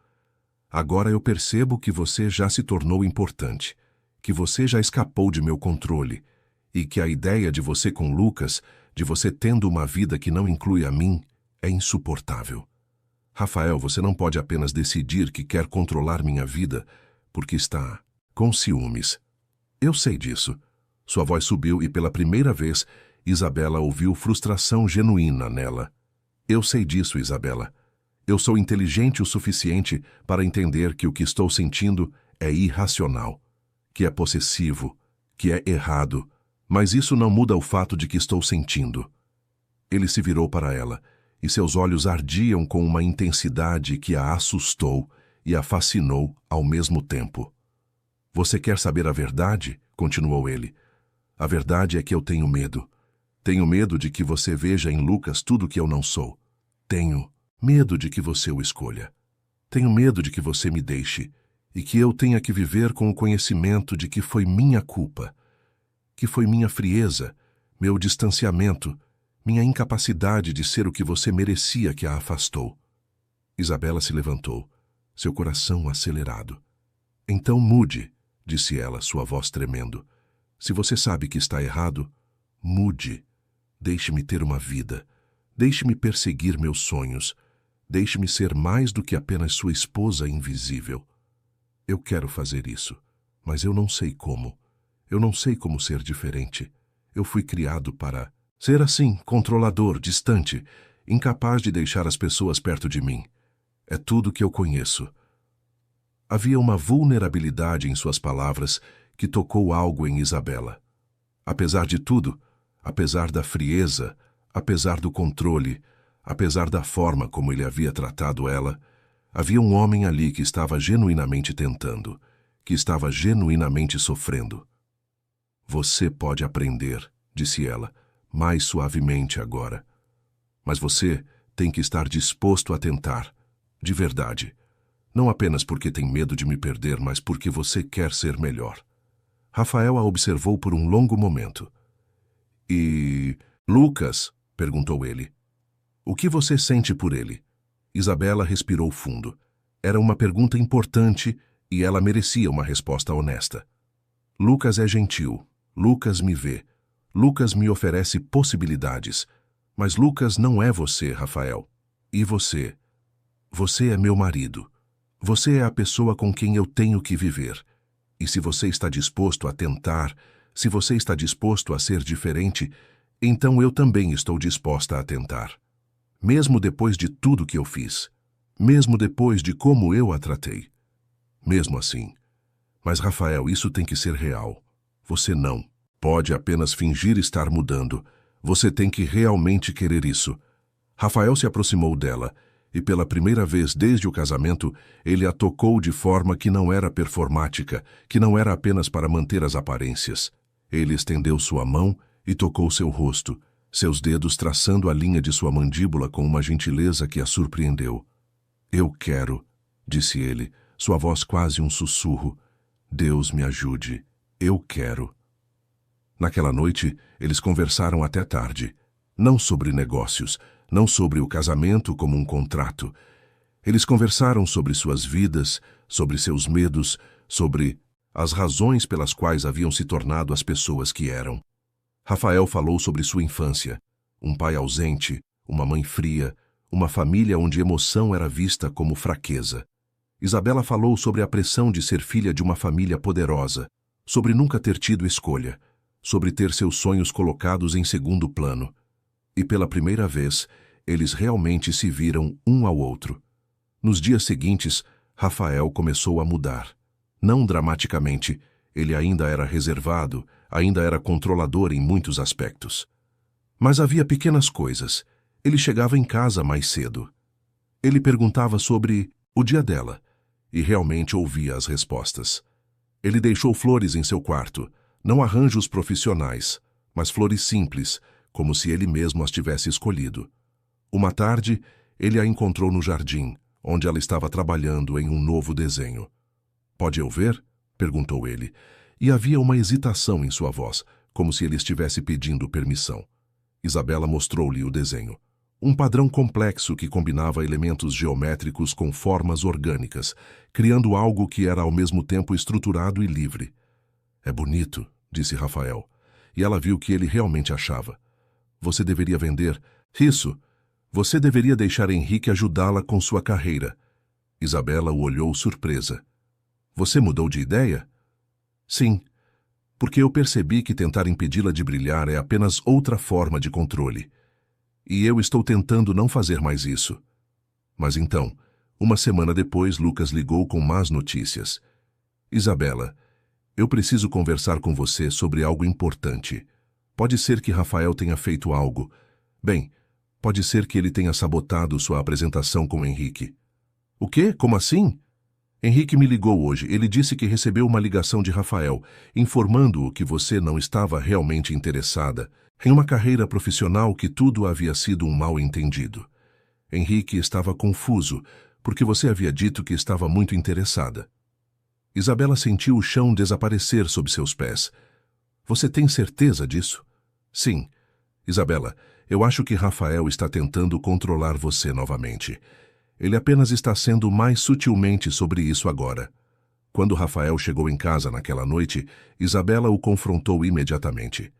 Agora eu percebo que você já se tornou importante, que você já escapou de meu controle, e que a ideia de você com Lucas, de você tendo uma vida que não inclui a mim, é insuportável. Rafael, você não pode apenas decidir que quer controlar minha vida, porque está com ciúmes. Eu sei disso. Sua voz subiu e pela primeira vez Isabela ouviu frustração genuína nela. Eu sei disso, Isabela. Eu sou inteligente o suficiente para entender que o que estou sentindo é irracional, que é possessivo, que é errado, mas isso não muda o fato de que estou sentindo. Ele se virou para ela, e seus olhos ardiam com uma intensidade que a assustou e a fascinou ao mesmo tempo. Você quer saber a verdade? Continuou ele. A verdade é que eu tenho medo. Tenho medo de que você veja em Lucas tudo que eu não sou. Tenho medo de que você o escolha. Tenho medo de que você me deixe e que eu tenha que viver com o conhecimento de que foi minha culpa, que foi minha frieza, meu distanciamento, minha incapacidade de ser o que você merecia que a afastou. Isabela se levantou, seu coração acelerado. Então mude, disse ela, sua voz tremendo. Se você sabe que está errado, mude. Deixe-me ter uma vida. Deixe-me perseguir meus sonhos. Deixe-me ser mais do que apenas sua esposa invisível. Eu quero fazer isso, mas eu não sei como. Eu não sei como ser diferente. Eu fui criado para ser assim, controlador, distante, incapaz de deixar as pessoas perto de mim. É tudo que eu conheço. Havia uma vulnerabilidade em suas palavras que tocou algo em Isabela. Apesar de tudo, apesar da frieza, apesar do controle, apesar da forma como ele havia tratado ela, havia um homem ali que estava genuinamente tentando, que estava genuinamente sofrendo. Você pode aprender, disse ela, mais suavemente agora. Mas você tem que estar disposto a tentar, de verdade. Não apenas porque tem medo de me perder, mas porque você quer ser melhor. Rafael a observou por um longo momento. E... Lucas? Perguntou ele. O que você sente por ele? Isabela respirou fundo. Era uma pergunta importante e ela merecia uma resposta honesta. Lucas é gentil. Lucas me vê. Lucas me oferece possibilidades. Mas Lucas não é você, Rafael. E você? Você é meu marido. Você é a pessoa com quem eu tenho que viver. E se você está disposto a tentar, se você está disposto a ser diferente, então eu também estou disposta a tentar. Mesmo depois de tudo que eu fiz. Mesmo depois de como eu a tratei. Mesmo assim. Mas, Rafael, isso tem que ser real. Você não pode apenas fingir estar mudando. Você tem que realmente querer isso. Rafael se aproximou dela e, pela primeira vez desde o casamento, ele a tocou de forma que não era performática, que não era apenas para manter as aparências. Ele estendeu sua mão e tocou seu rosto, seus dedos traçando a linha de sua mandíbula com uma gentileza que a surpreendeu. Eu quero, disse ele, sua voz quase um sussurro. Deus me ajude. Eu quero. Naquela noite, eles conversaram até tarde. Não sobre negócios, não sobre o casamento como um contrato. Eles conversaram sobre suas vidas, sobre seus medos, sobre as razões pelas quais haviam se tornado as pessoas que eram. Rafael falou sobre sua infância, um pai ausente, uma mãe fria, uma família onde emoção era vista como fraqueza. Isabela falou sobre a pressão de ser filha de uma família poderosa, sobre nunca ter tido escolha, sobre ter seus sonhos colocados em segundo plano. E pela primeira vez, eles realmente se viram um ao outro. Nos dias seguintes, Rafael começou a mudar. Não dramaticamente, ele ainda era reservado, ainda era controlador em muitos aspectos. Mas havia pequenas coisas. Ele chegava em casa mais cedo. Ele perguntava sobre o dia dela e realmente ouvia as respostas. Ele deixou flores em seu quarto, não arranjos profissionais, mas flores simples, como se ele mesmo as tivesse escolhido. Uma tarde, ele a encontrou no jardim, onde ela estava trabalhando em um novo desenho. "Pode eu ver?" perguntou ele, e havia uma hesitação em sua voz, como se ele estivesse pedindo permissão. Isabela mostrou-lhe o desenho. Um padrão complexo que combinava elementos geométricos com formas orgânicas, criando algo que era ao mesmo tempo estruturado e livre. "É bonito", disse Rafael, e ela viu que ele realmente achava. "Você deveria vender." "Isso. Você deveria deixar Henrique ajudá-la com sua carreira." Isabela o olhou surpresa. "Você mudou de ideia?" "Sim, porque eu percebi que tentar impedi-la de brilhar é apenas outra forma de controle. E eu estou tentando não fazer mais isso." Mas então, uma semana depois, Lucas ligou com más notícias. "Isabela, eu preciso conversar com você sobre algo importante. Pode ser que Rafael tenha feito algo. Bem, pode ser que ele tenha sabotado sua apresentação com Henrique." "O quê? Como assim?" "Henrique me ligou hoje. Ele disse que recebeu uma ligação de Rafael, informando-o que você não estava realmente interessada em uma carreira profissional, que tudo havia sido um mal-entendido. Henrique estava confuso, porque você havia dito que estava muito interessada." Isabela sentiu o chão desaparecer sob seus pés. "Você tem certeza disso?" "Sim. Isabela, eu acho que Rafael está tentando controlar você novamente. Ele apenas está sendo mais sutilmente sobre isso agora." Quando Rafael chegou em casa naquela noite, Isabela o confrontou imediatamente.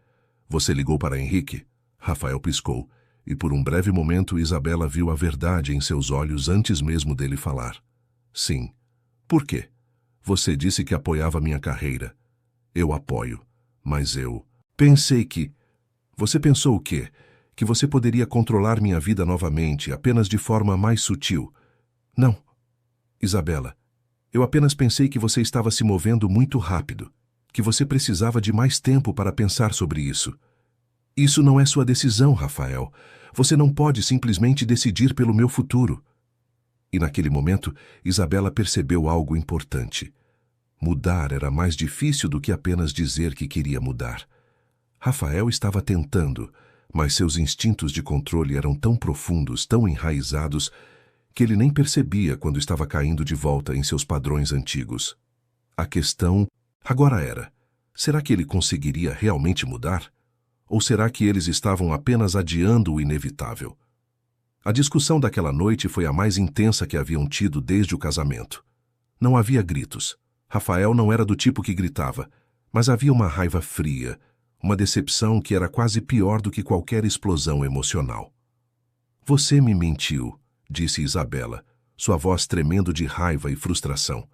"Você ligou para Henrique?" Rafael piscou, e por um breve momento Isabela viu a verdade em seus olhos antes mesmo dele falar. "Sim." "Por quê?" "Você disse que apoiava minha carreira." "Eu apoio, mas eu pensei que..." "Você pensou o quê? Que você poderia controlar minha vida novamente, apenas de forma mais sutil." "Não. Isabela, eu apenas pensei que você estava se movendo muito rápido, que você precisava de mais tempo para pensar sobre isso. Isso não é sua decisão, Rafael. Você não pode simplesmente decidir pelo meu futuro." E naquele momento, Isabela percebeu algo importante. Mudar era mais difícil do que apenas dizer que queria mudar. Rafael estava tentando, mas seus instintos de controle eram tão profundos, tão enraizados, que ele nem percebia quando estava caindo de volta em seus padrões antigos. A questão agora era: será que ele conseguiria realmente mudar? Ou será que eles estavam apenas adiando o inevitável? A discussão daquela noite foi a mais intensa que haviam tido desde o casamento. Não havia gritos. Rafael não era do tipo que gritava, mas havia uma raiva fria, uma decepção que era quase pior do que qualquer explosão emocional. "Você me mentiu", disse Isabela, sua voz tremendo de raiva e frustração.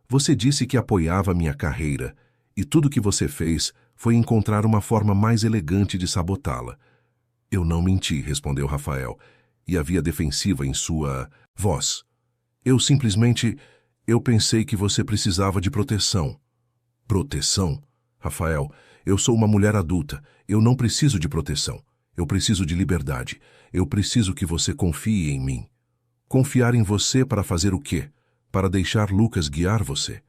"Você disse que apoiava minha carreira, e tudo que você fez foi encontrar uma forma mais elegante de sabotá-la." "Eu não menti", respondeu Rafael, e havia defensiva em sua voz. Eu pensei que você precisava de proteção." "Proteção?" Rafael, eu sou uma mulher adulta. Eu não preciso de proteção. Eu preciso de liberdade. Eu preciso que você confie em mim. Confiar em você para fazer o quê? Para deixar Lucas guiar você?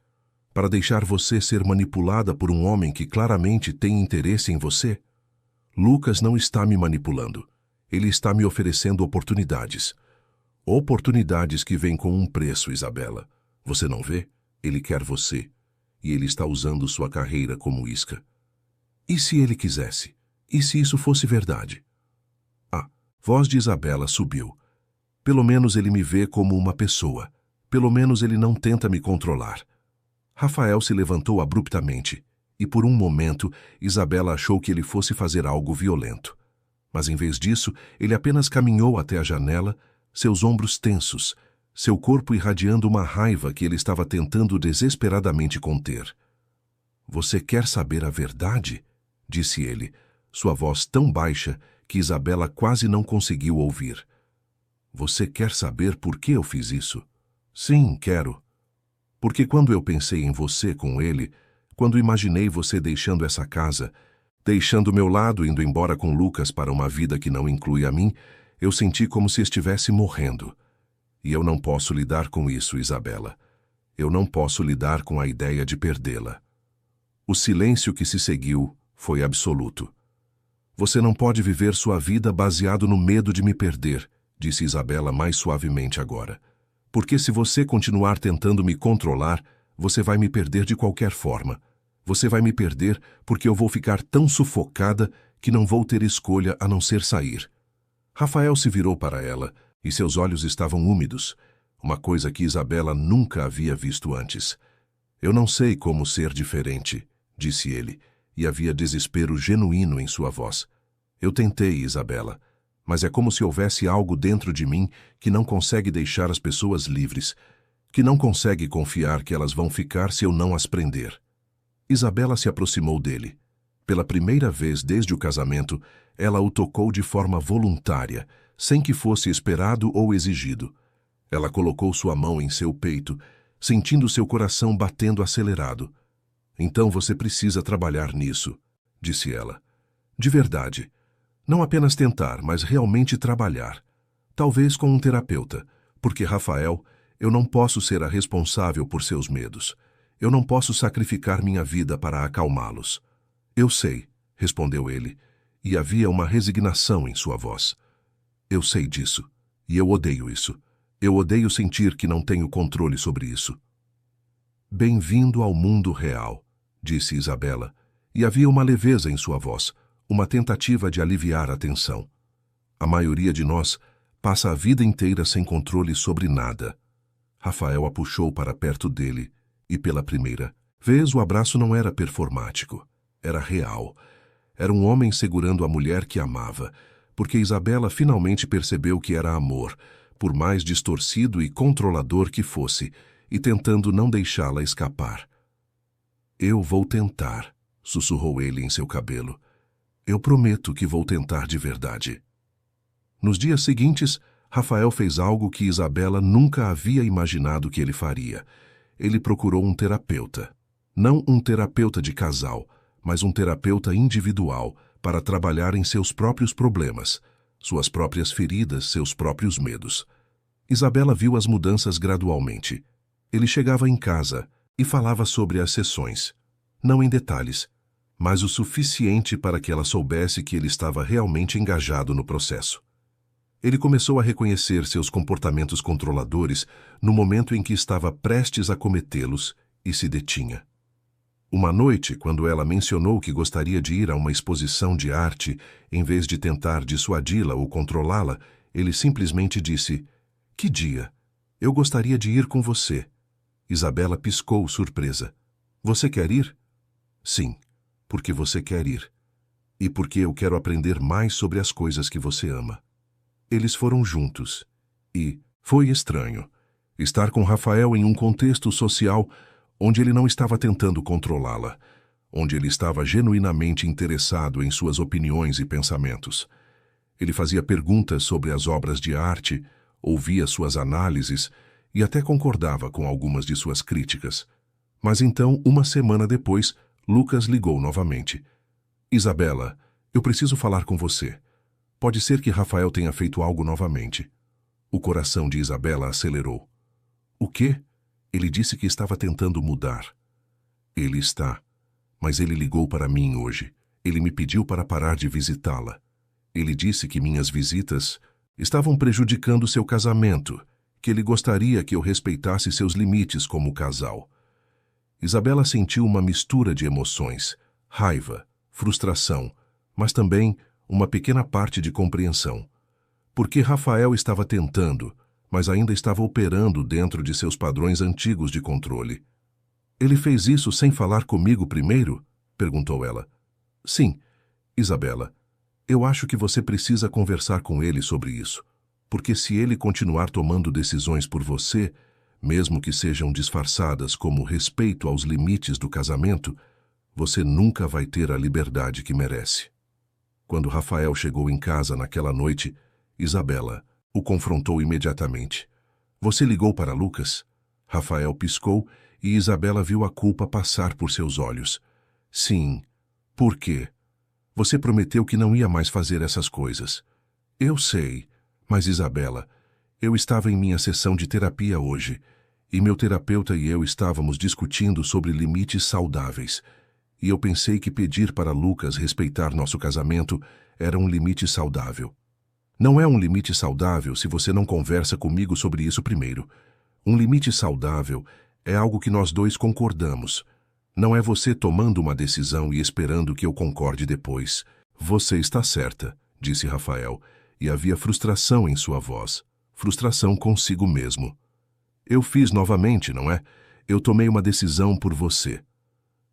Para deixar você ser manipulada por um homem que claramente tem interesse em você? Lucas não está me manipulando. Ele está me oferecendo oportunidades. Oportunidades que vêm com um preço, Isabela. Você não vê? Ele quer você. E ele está usando sua carreira como isca. E se ele quisesse? E se isso fosse verdade? A voz de Isabela subiu. Pelo menos ele me vê como uma pessoa. Pelo menos ele não tenta me controlar. Rafael se levantou abruptamente, e por um momento Isabela achou que ele fosse fazer algo violento. Mas em vez disso, ele apenas caminhou até a janela, seus ombros tensos, seu corpo irradiando uma raiva que ele estava tentando desesperadamente conter. "Você quer saber a verdade?" disse ele, sua voz tão baixa que Isabela quase não conseguiu ouvir. "Você quer saber por que eu fiz isso?" "Sim, quero. Porque quando eu pensei em você com ele, quando imaginei você deixando essa casa, deixando meu lado indo embora com Lucas para uma vida que não inclui a mim, eu senti como se estivesse morrendo. E eu não posso lidar com isso, Isabela. Eu não posso lidar com a ideia de perdê-la." O silêncio que se seguiu foi absoluto. "Você não pode viver sua vida baseado no medo de me perder", disse Isabela mais suavemente agora. "Porque se você continuar tentando me controlar, você vai me perder de qualquer forma. Você vai me perder porque eu vou ficar tão sufocada que não vou ter escolha a não ser sair." Rafael se virou para ela e seus olhos estavam úmidos, uma coisa que Isabela nunca havia visto antes. "Eu não sei como ser diferente", disse ele, e havia desespero genuíno em sua voz. "Eu tentei, Isabela, mas é como se houvesse algo dentro de mim que não consegue deixar as pessoas livres, que não consegue confiar que elas vão ficar se eu não as prender." Isabela se aproximou dele. Pela primeira vez desde o casamento, ela o tocou de forma voluntária, sem que fosse esperado ou exigido. Ela colocou sua mão em seu peito, sentindo seu coração batendo acelerado. "Então você precisa trabalhar nisso", disse ela. "De verdade. Não apenas tentar, mas realmente trabalhar. Talvez com um terapeuta, porque, Rafael, eu não posso ser a responsável por seus medos. Eu não posso sacrificar minha vida para acalmá-los." "Eu sei", respondeu ele, e havia uma resignação em sua voz. "Eu sei disso, e eu odeio isso. Eu odeio sentir que não tenho controle sobre isso." "Bem-vindo ao mundo real", disse Isabela, e havia uma leveza em sua voz, uma tentativa de aliviar a tensão. "A maioria de nós passa a vida inteira sem controle sobre nada." Rafael a puxou para perto dele, e pela primeira vez o abraço não era performático, era real. Era um homem segurando a mulher que amava, porque Isabela finalmente percebeu que era amor, por mais distorcido e controlador que fosse, e tentando não deixá-la escapar. "Eu vou tentar", sussurrou ele em seu cabelo. "Eu prometo que vou tentar de verdade." Nos dias seguintes, Rafael fez algo que Isabela nunca havia imaginado que ele faria. Ele procurou um terapeuta. Não um terapeuta de casal, mas um terapeuta individual, para trabalhar em seus próprios problemas, suas próprias feridas, seus próprios medos. Isabela viu as mudanças gradualmente. Ele chegava em casa e falava sobre as sessões, não em detalhes, mas o suficiente para que ela soubesse que ele estava realmente engajado no processo. Ele começou a reconhecer seus comportamentos controladores no momento em que estava prestes a cometê-los e se detinha. Uma noite, quando ela mencionou que gostaria de ir a uma exposição de arte, em vez de tentar dissuadi-la ou controlá-la, ele simplesmente disse: "Que dia? Eu gostaria de ir com você." Isabela piscou, surpresa. "Você quer ir?" "Sim, porque você quer ir. E porque eu quero aprender mais sobre as coisas que você ama." Eles foram juntos. E foi estranho estar com Rafael em um contexto social onde ele não estava tentando controlá-la, onde ele estava genuinamente interessado em suas opiniões e pensamentos. Ele fazia perguntas sobre as obras de arte, ouvia suas análises e até concordava com algumas de suas críticas. Mas então, uma semana depois, Lucas ligou novamente. Isabela, eu preciso falar com você. Pode ser que Rafael tenha feito algo novamente. O coração de Isabela acelerou. O quê? Ele disse que estava tentando mudar. Ele está. Mas ele ligou para mim hoje. Ele me pediu para parar de visitá-la. Ele disse que minhas visitas estavam prejudicando seu casamento, que ele gostaria que eu respeitasse seus limites como casal. Isabela sentiu uma mistura de emoções, raiva, frustração, mas também uma pequena parte de compreensão. Porque Rafael estava tentando, mas ainda estava operando dentro de seus padrões antigos de controle. Ele fez isso sem falar comigo primeiro? Perguntou ela. Sim, Isabela. Eu acho que você precisa conversar com ele sobre isso, porque se ele continuar tomando decisões por você, mesmo que sejam disfarçadas como respeito aos limites do casamento, você nunca vai ter a liberdade que merece. Quando Rafael chegou em casa naquela noite, Isabela o confrontou imediatamente. Você ligou para Lucas? Rafael piscou e Isabela viu a culpa passar por seus olhos. Sim. Por quê? Você prometeu que não ia mais fazer essas coisas. Eu sei, mas Isabela, eu estava em minha sessão de terapia hoje, e meu terapeuta e eu estávamos discutindo sobre limites saudáveis, e eu pensei que pedir para Lucas respeitar nosso casamento era um limite saudável. Não é um limite saudável se você não conversa comigo sobre isso primeiro. Um limite saudável é algo que nós dois concordamos. Não é você tomando uma decisão e esperando que eu concorde depois. Você está certa, disse Rafael, e havia frustração em sua voz. Frustração consigo mesmo. Eu fiz novamente, não é? Eu tomei uma decisão por você.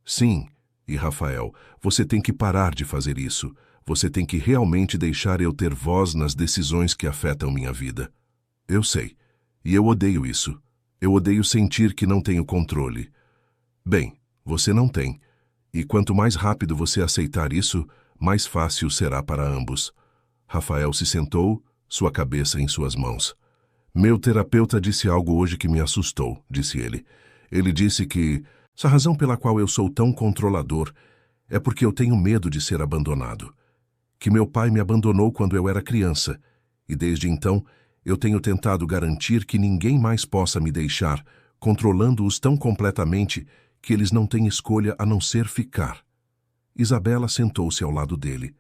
Sim, e Rafael, você tem que parar de fazer isso. Você tem que realmente deixar eu ter voz nas decisões que afetam minha vida. Eu sei, e eu odeio isso. Eu odeio sentir que não tenho controle. Bem, você não tem. E quanto mais rápido você aceitar isso, mais fácil será para ambos. Rafael se sentou, sua cabeça em suas mãos. Meu terapeuta disse algo hoje que me assustou, disse ele. Ele disse que a razão pela qual eu sou tão controlador é porque eu tenho medo de ser abandonado. Que meu pai me abandonou quando eu era criança, e desde então eu tenho tentado garantir que ninguém mais possa me deixar, controlando-os tão completamente que eles não têm escolha a não ser ficar. Isabela sentou-se ao lado dele.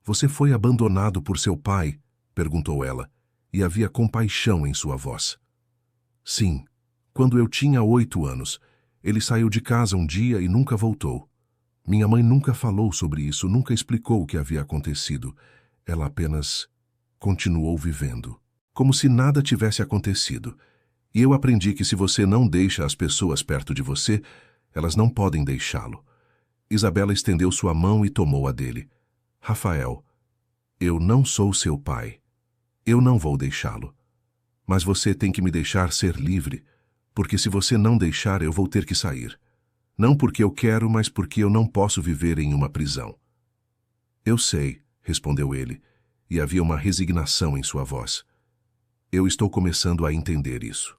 Você foi abandonado por seu pai? Perguntou ela, e havia compaixão em sua voz. Sim, quando eu tinha 8 anos. Ele saiu de casa um dia e nunca voltou. Minha mãe nunca falou sobre isso, nunca explicou o que havia acontecido. Ela apenas continuou vivendo, como se nada tivesse acontecido. E eu aprendi que se você não deixa as pessoas perto de você, elas não podem deixá-lo. Isabela estendeu sua mão e tomou a dele. Rafael, eu não sou seu pai. Eu não vou deixá-lo. Mas você tem que me deixar ser livre, porque se você não deixar, eu vou ter que sair. Não porque eu quero, mas porque eu não posso viver em uma prisão. Eu sei, respondeu ele, e havia uma resignação em sua voz. Eu estou começando a entender isso.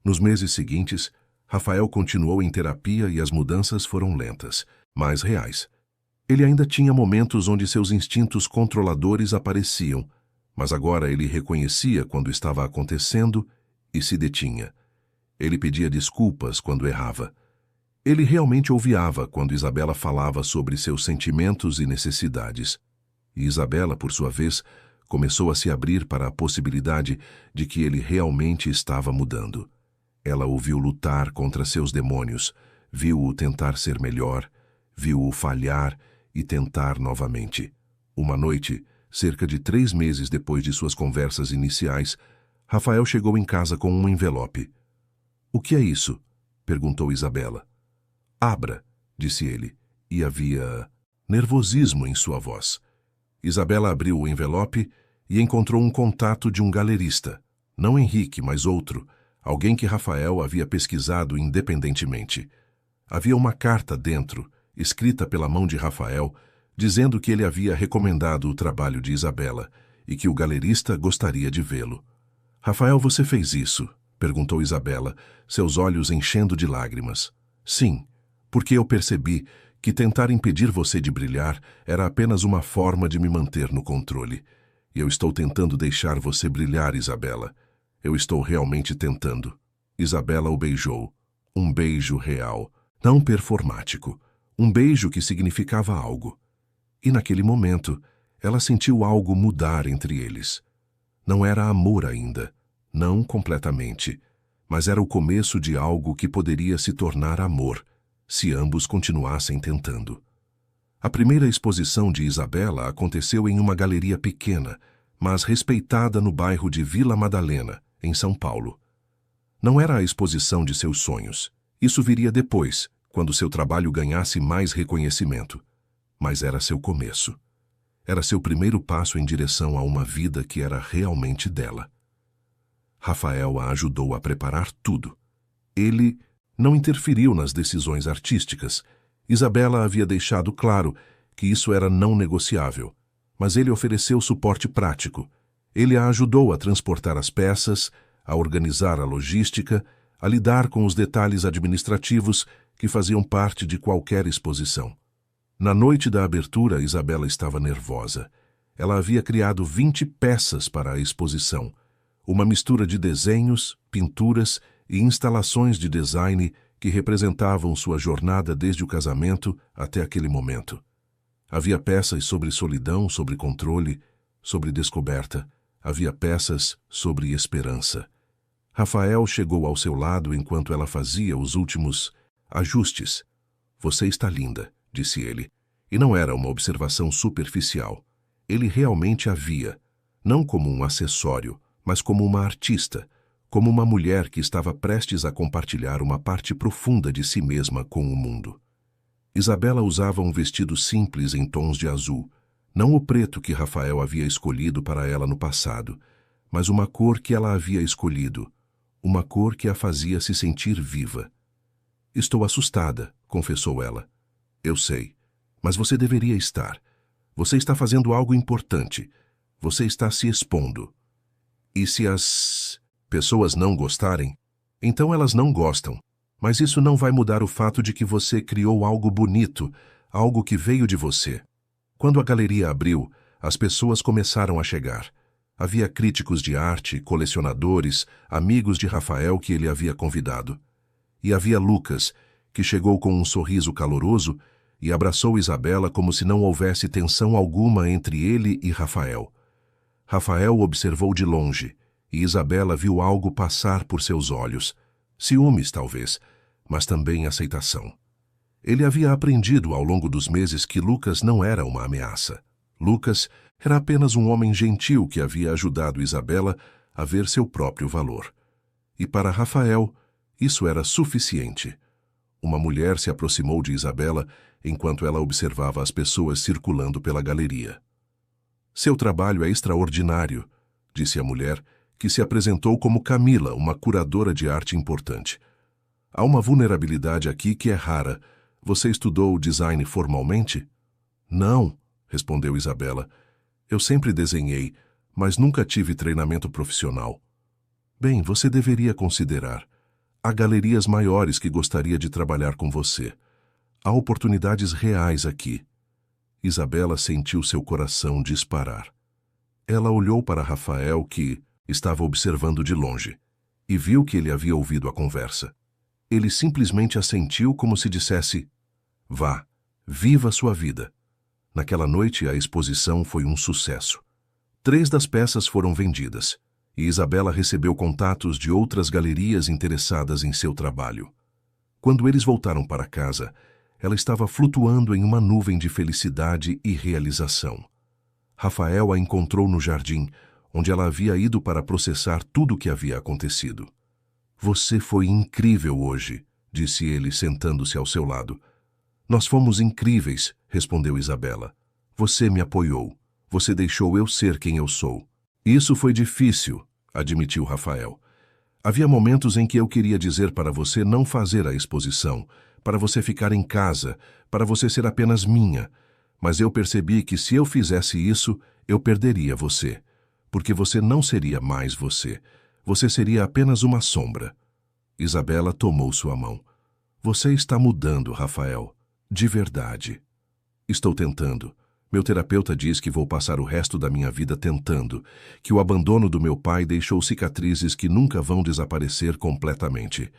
Nos meses seguintes, Rafael continuou em terapia e as mudanças foram lentas, mas reais. Ele ainda tinha momentos onde seus instintos controladores apareciam, mas agora ele reconhecia quando estava acontecendo e se detinha. Ele pedia desculpas quando errava. Ele realmente ouviava quando Isabela falava sobre seus sentimentos e necessidades. E Isabela, por sua vez, começou a se abrir para a possibilidade de que ele realmente estava mudando. Ela o viu lutar contra seus demônios, viu-o tentar ser melhor, viu-o falhar e tentar novamente. Uma noite, cerca de 3 meses depois de suas conversas iniciais, Rafael chegou em casa com um envelope. O que é isso? Perguntou Isabela. Abra, disse ele, e havia nervosismo em sua voz. Isabela abriu o envelope e encontrou um contato de um galerista, não Henrique, mas outro, alguém que Rafael havia pesquisado independentemente. Havia uma carta dentro, escrita pela mão de Rafael, dizendo que ele havia recomendado o trabalho de Isabela e que o galerista gostaria de vê-lo. Rafael, você fez isso? Perguntou Isabela, seus olhos enchendo de lágrimas. Sim, Porque eu percebi que tentar impedir você de brilhar era apenas uma forma de me manter no controle. E eu estou tentando deixar você brilhar, Isabela. Eu estou realmente tentando. Isabela o beijou. Um beijo real, não performático. Um beijo que significava algo. E naquele momento, ela sentiu algo mudar entre eles. Não era amor ainda, não completamente, mas era o começo de algo que poderia se tornar amor, se ambos continuassem tentando. A primeira exposição de Isabela aconteceu em uma galeria pequena, mas respeitada no bairro de Vila Madalena, em São Paulo. Não era a exposição de seus sonhos. Isso viria depois, quando seu trabalho ganhasse mais reconhecimento. Mas era seu começo. Era seu primeiro passo em direção a uma vida que era realmente dela. Rafael a ajudou a preparar tudo. Ele não interferiu nas decisões artísticas. Isabela havia deixado claro que isso era não negociável, mas ele ofereceu suporte prático. Ele a ajudou a transportar as peças, a organizar a logística, a lidar com os detalhes administrativos que faziam parte de qualquer exposição. Na noite da abertura, Isabela estava nervosa. Ela havia criado 20 peças para a exposição, uma mistura de desenhos, pinturas e instalações de design que representavam sua jornada desde o casamento até aquele momento. Havia peças sobre solidão, sobre controle, sobre descoberta. Havia peças sobre esperança. Rafael chegou ao seu lado enquanto ela fazia os últimos ajustes. "Você está linda", disse ele. E não era uma observação superficial. Ele realmente a via, não como um acessório, mas como uma artista, como uma mulher que estava prestes a compartilhar uma parte profunda de si mesma com o mundo. Isabela usava um vestido simples em tons de azul, não o preto que Rafael havia escolhido para ela no passado, mas uma cor que ela havia escolhido, uma cor que a fazia se sentir viva. "Estou assustada", confessou ela. "Eu sei, mas você deveria estar. Você está fazendo algo importante. Você está se expondo. E se as pessoas não gostarem, então elas não gostam. Mas isso não vai mudar o fato de que você criou algo bonito, algo que veio de você." Quando a galeria abriu, as pessoas começaram a chegar. Havia críticos de arte, colecionadores, amigos de Rafael que ele havia convidado. E havia Lucas, que chegou com um sorriso caloroso e abraçou Isabela como se não houvesse tensão alguma entre ele e Rafael. Rafael observou de longe, e Isabela viu algo passar por seus olhos. Ciúmes, talvez, mas também aceitação. Ele havia aprendido ao longo dos meses que Lucas não era uma ameaça. Lucas era apenas um homem gentil que havia ajudado Isabela a ver seu próprio valor. E para Rafael, isso era suficiente. Uma mulher se aproximou de Isabela enquanto ela observava as pessoas circulando pela galeria. "Seu trabalho é extraordinário", disse a mulher, que se apresentou como Camila, uma curadora de arte importante. "Há uma vulnerabilidade aqui que é rara. Você estudou o design formalmente?" "Não", respondeu Isabela. "Eu sempre desenhei, mas nunca tive treinamento profissional." "Bem, você deveria considerar. Há galerias maiores que gostaria de trabalhar com você. Há oportunidades reais aqui." Isabela sentiu seu coração disparar. Ela olhou para Rafael, que estava observando de longe, e viu que ele havia ouvido a conversa. Ele simplesmente assentiu como se dissesse: "Vá, viva sua vida." Naquela noite, a exposição foi um sucesso. 3 das peças foram vendidas, e Isabela recebeu contatos de outras galerias interessadas em seu trabalho. Quando eles voltaram para casa, ela estava flutuando em uma nuvem de felicidade e realização. Rafael a encontrou no jardim, onde ela havia ido para processar tudo o que havia acontecido. "Você foi incrível hoje", disse ele, sentando-se ao seu lado. "Nós fomos incríveis", respondeu Isabela. "Você me apoiou. Você deixou eu ser quem eu sou." "Isso foi difícil", admitiu Rafael. "Havia momentos em que eu queria dizer para você não fazer a exposição, para você ficar em casa, para você ser apenas minha. Mas eu percebi que se eu fizesse isso, eu perderia você. Porque você não seria mais você. Você seria apenas uma sombra." Isabela tomou sua mão. Você está mudando, Rafael. De verdade. Estou tentando. Meu terapeuta diz que vou passar o resto da minha vida tentando, que o abandono do meu pai deixou cicatrizes que nunca vão desaparecer completamente,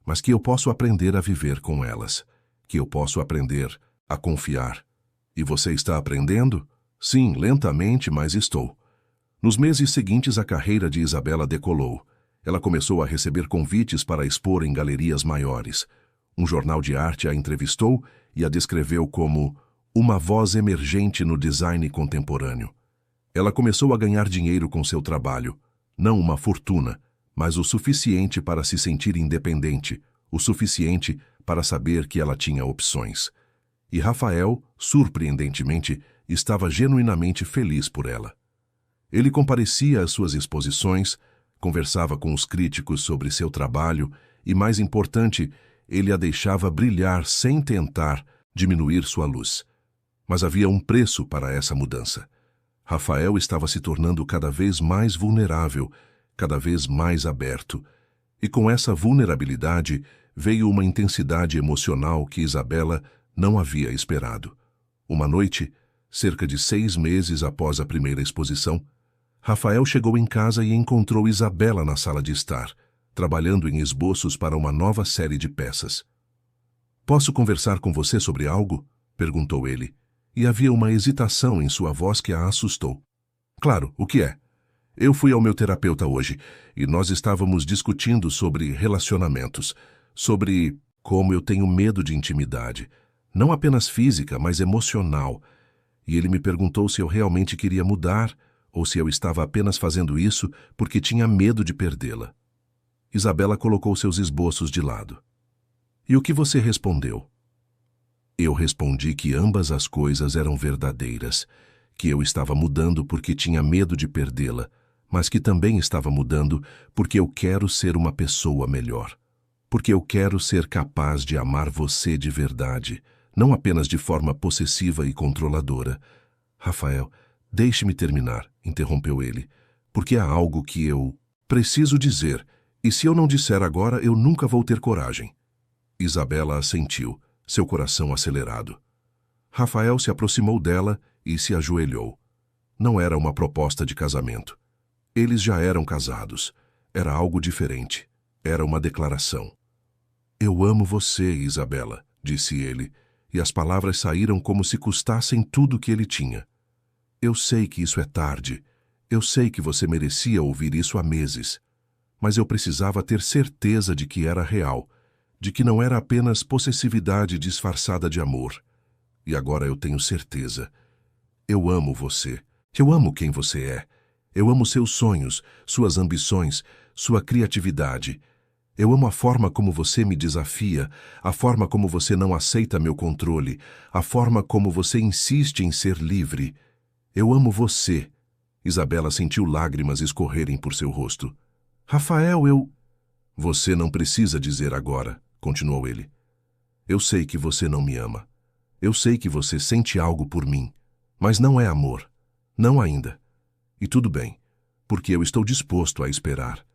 mas que eu posso aprender a viver com elas, que eu posso aprender a confiar. E você está aprendendo? Sim, lentamente, mas estou. Nos meses seguintes, a carreira de Isabela decolou. Ela começou a receber convites para expor em galerias maiores. Um jornal de arte a entrevistou e a descreveu como uma voz emergente no design contemporâneo. Ela começou a ganhar dinheiro com seu trabalho, não uma fortuna, mas o suficiente para se sentir independente, o suficiente para saber que ela tinha opções. E Rafael, surpreendentemente, estava genuinamente feliz por ela. Ele comparecia às suas exposições, conversava com os críticos sobre seu trabalho e, mais importante, ele a deixava brilhar sem tentar diminuir sua luz. Mas havia um preço para essa mudança. Rafael estava se tornando cada vez mais vulnerável, cada vez mais aberto. E com essa vulnerabilidade veio uma intensidade emocional que Isabela não havia esperado. Uma noite, cerca de 6 meses após a primeira exposição, Rafael chegou em casa e encontrou Isabela na sala de estar, trabalhando em esboços para uma nova série de peças. "Posso conversar com você sobre algo?" perguntou ele. E havia uma hesitação em sua voz que a assustou. "Claro, o que é?" "Eu fui ao meu terapeuta hoje e nós estávamos discutindo sobre relacionamentos, sobre como eu tenho medo de intimidade, não apenas física, mas emocional. E ele me perguntou se eu realmente queria mudar ou se eu estava apenas fazendo isso porque tinha medo de perdê-la." Isabela colocou seus esboços de lado. "E o que você respondeu?" Eu respondi que ambas as coisas eram verdadeiras, que eu estava mudando porque tinha medo de perdê-la, mas que também estava mudando porque eu quero ser uma pessoa melhor. Porque eu quero ser capaz de amar você de verdade, não apenas de forma possessiva e controladora. "Rafael, deixe-me terminar", interrompeu ele, "porque há algo que eu preciso dizer, e se eu não disser agora, eu nunca vou ter coragem." Isabela assentiu, seu coração acelerado. Rafael se aproximou dela e se ajoelhou. Não era uma proposta de casamento. Eles já eram casados. Era algo diferente. Era uma declaração. "Eu amo você, Isabela", disse ele, e as palavras saíram como se custassem tudo o que ele tinha. "Eu sei que isso é tarde. Eu sei que você merecia ouvir isso há meses. Mas eu precisava ter certeza de que era real, de que não era apenas possessividade disfarçada de amor. E agora eu tenho certeza. Eu amo você. Eu amo quem você é. Eu amo seus sonhos, suas ambições, sua criatividade. Eu amo a forma como você me desafia, a forma como você não aceita meu controle, a forma como você insiste em ser livre. Eu amo você." Isabela sentiu lágrimas escorrerem por seu rosto. "Rafael, eu..." "Você não precisa dizer agora", continuou ele. "Eu sei que você não me ama. Eu sei que você sente algo por mim, mas não é amor. Não ainda. E tudo bem, porque eu estou disposto a esperar.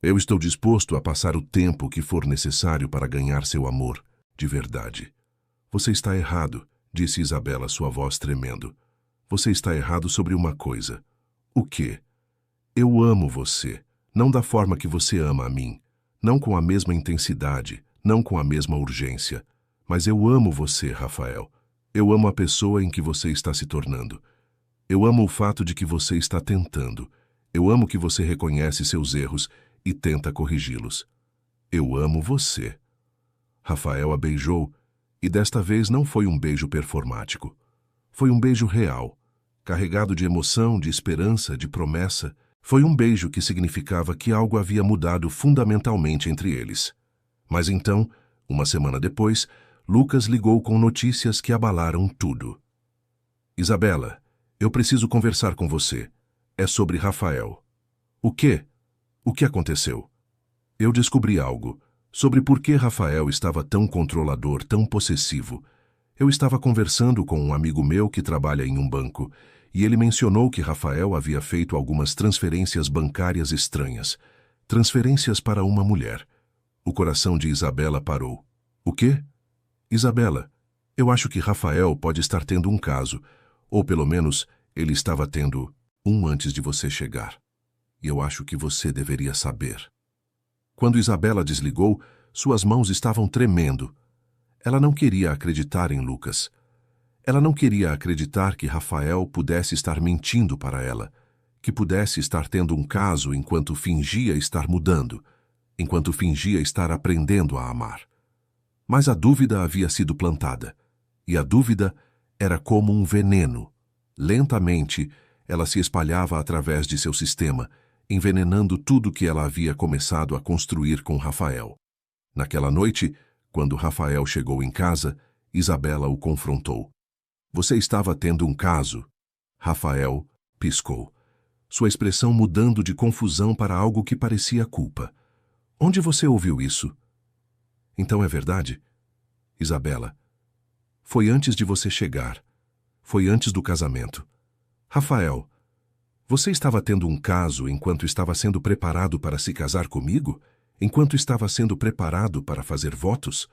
Eu estou disposto a passar o tempo que for necessário para ganhar seu amor, de verdade." "Você está errado", disse Isabela, sua voz tremendo. "Você está errado sobre uma coisa." "O quê?" "Eu amo você, não da forma que você ama a mim, não com a mesma intensidade, não com a mesma urgência. Mas eu amo você, Rafael. Eu amo a pessoa em que você está se tornando. Eu amo o fato de que você está tentando. Eu amo que você reconhece seus erros e tenta corrigi-los. Eu amo você." Rafael a beijou, e desta vez não foi um beijo performático. Foi um beijo real, carregado de emoção, de esperança, de promessa. Foi um beijo que significava que algo havia mudado fundamentalmente entre eles. Mas então, uma semana depois, Lucas ligou com notícias que abalaram tudo. "Isabela, eu preciso conversar com você. É sobre Rafael." "O quê? O que aconteceu?" "Eu descobri algo sobre por que Rafael estava tão controlador, tão possessivo. Eu estava conversando com um amigo meu que trabalha em um banco, e ele mencionou que Rafael havia feito algumas transferências bancárias estranhas. Transferências para uma mulher." O coração de Isabela parou. O quê? Isabela, eu acho que Rafael pode estar tendo um caso, ou pelo menos ele estava tendo um antes de você chegar. E eu acho que você deveria saber. Quando Isabela desligou, suas mãos estavam tremendo. Ela não queria acreditar em Lucas. Ela não queria acreditar que Rafael pudesse estar mentindo para ela, que pudesse estar tendo um caso enquanto fingia estar mudando, enquanto fingia estar aprendendo a amar. Mas a dúvida havia sido plantada, e a dúvida era como um veneno. Lentamente, ela se espalhava através de seu sistema, envenenando tudo que ela havia começado a construir com Rafael. Naquela noite, quando Rafael chegou em casa, Isabela o confrontou. Você estava tendo um caso? Rafael piscou, sua expressão mudando de confusão para algo que parecia culpa. Onde você ouviu isso? Então é verdade? Isabela, foi antes de você chegar. Foi antes do casamento. Rafael, você estava tendo um caso enquanto estava sendo preparado para se casar comigo? Enquanto estava sendo preparado para fazer votos?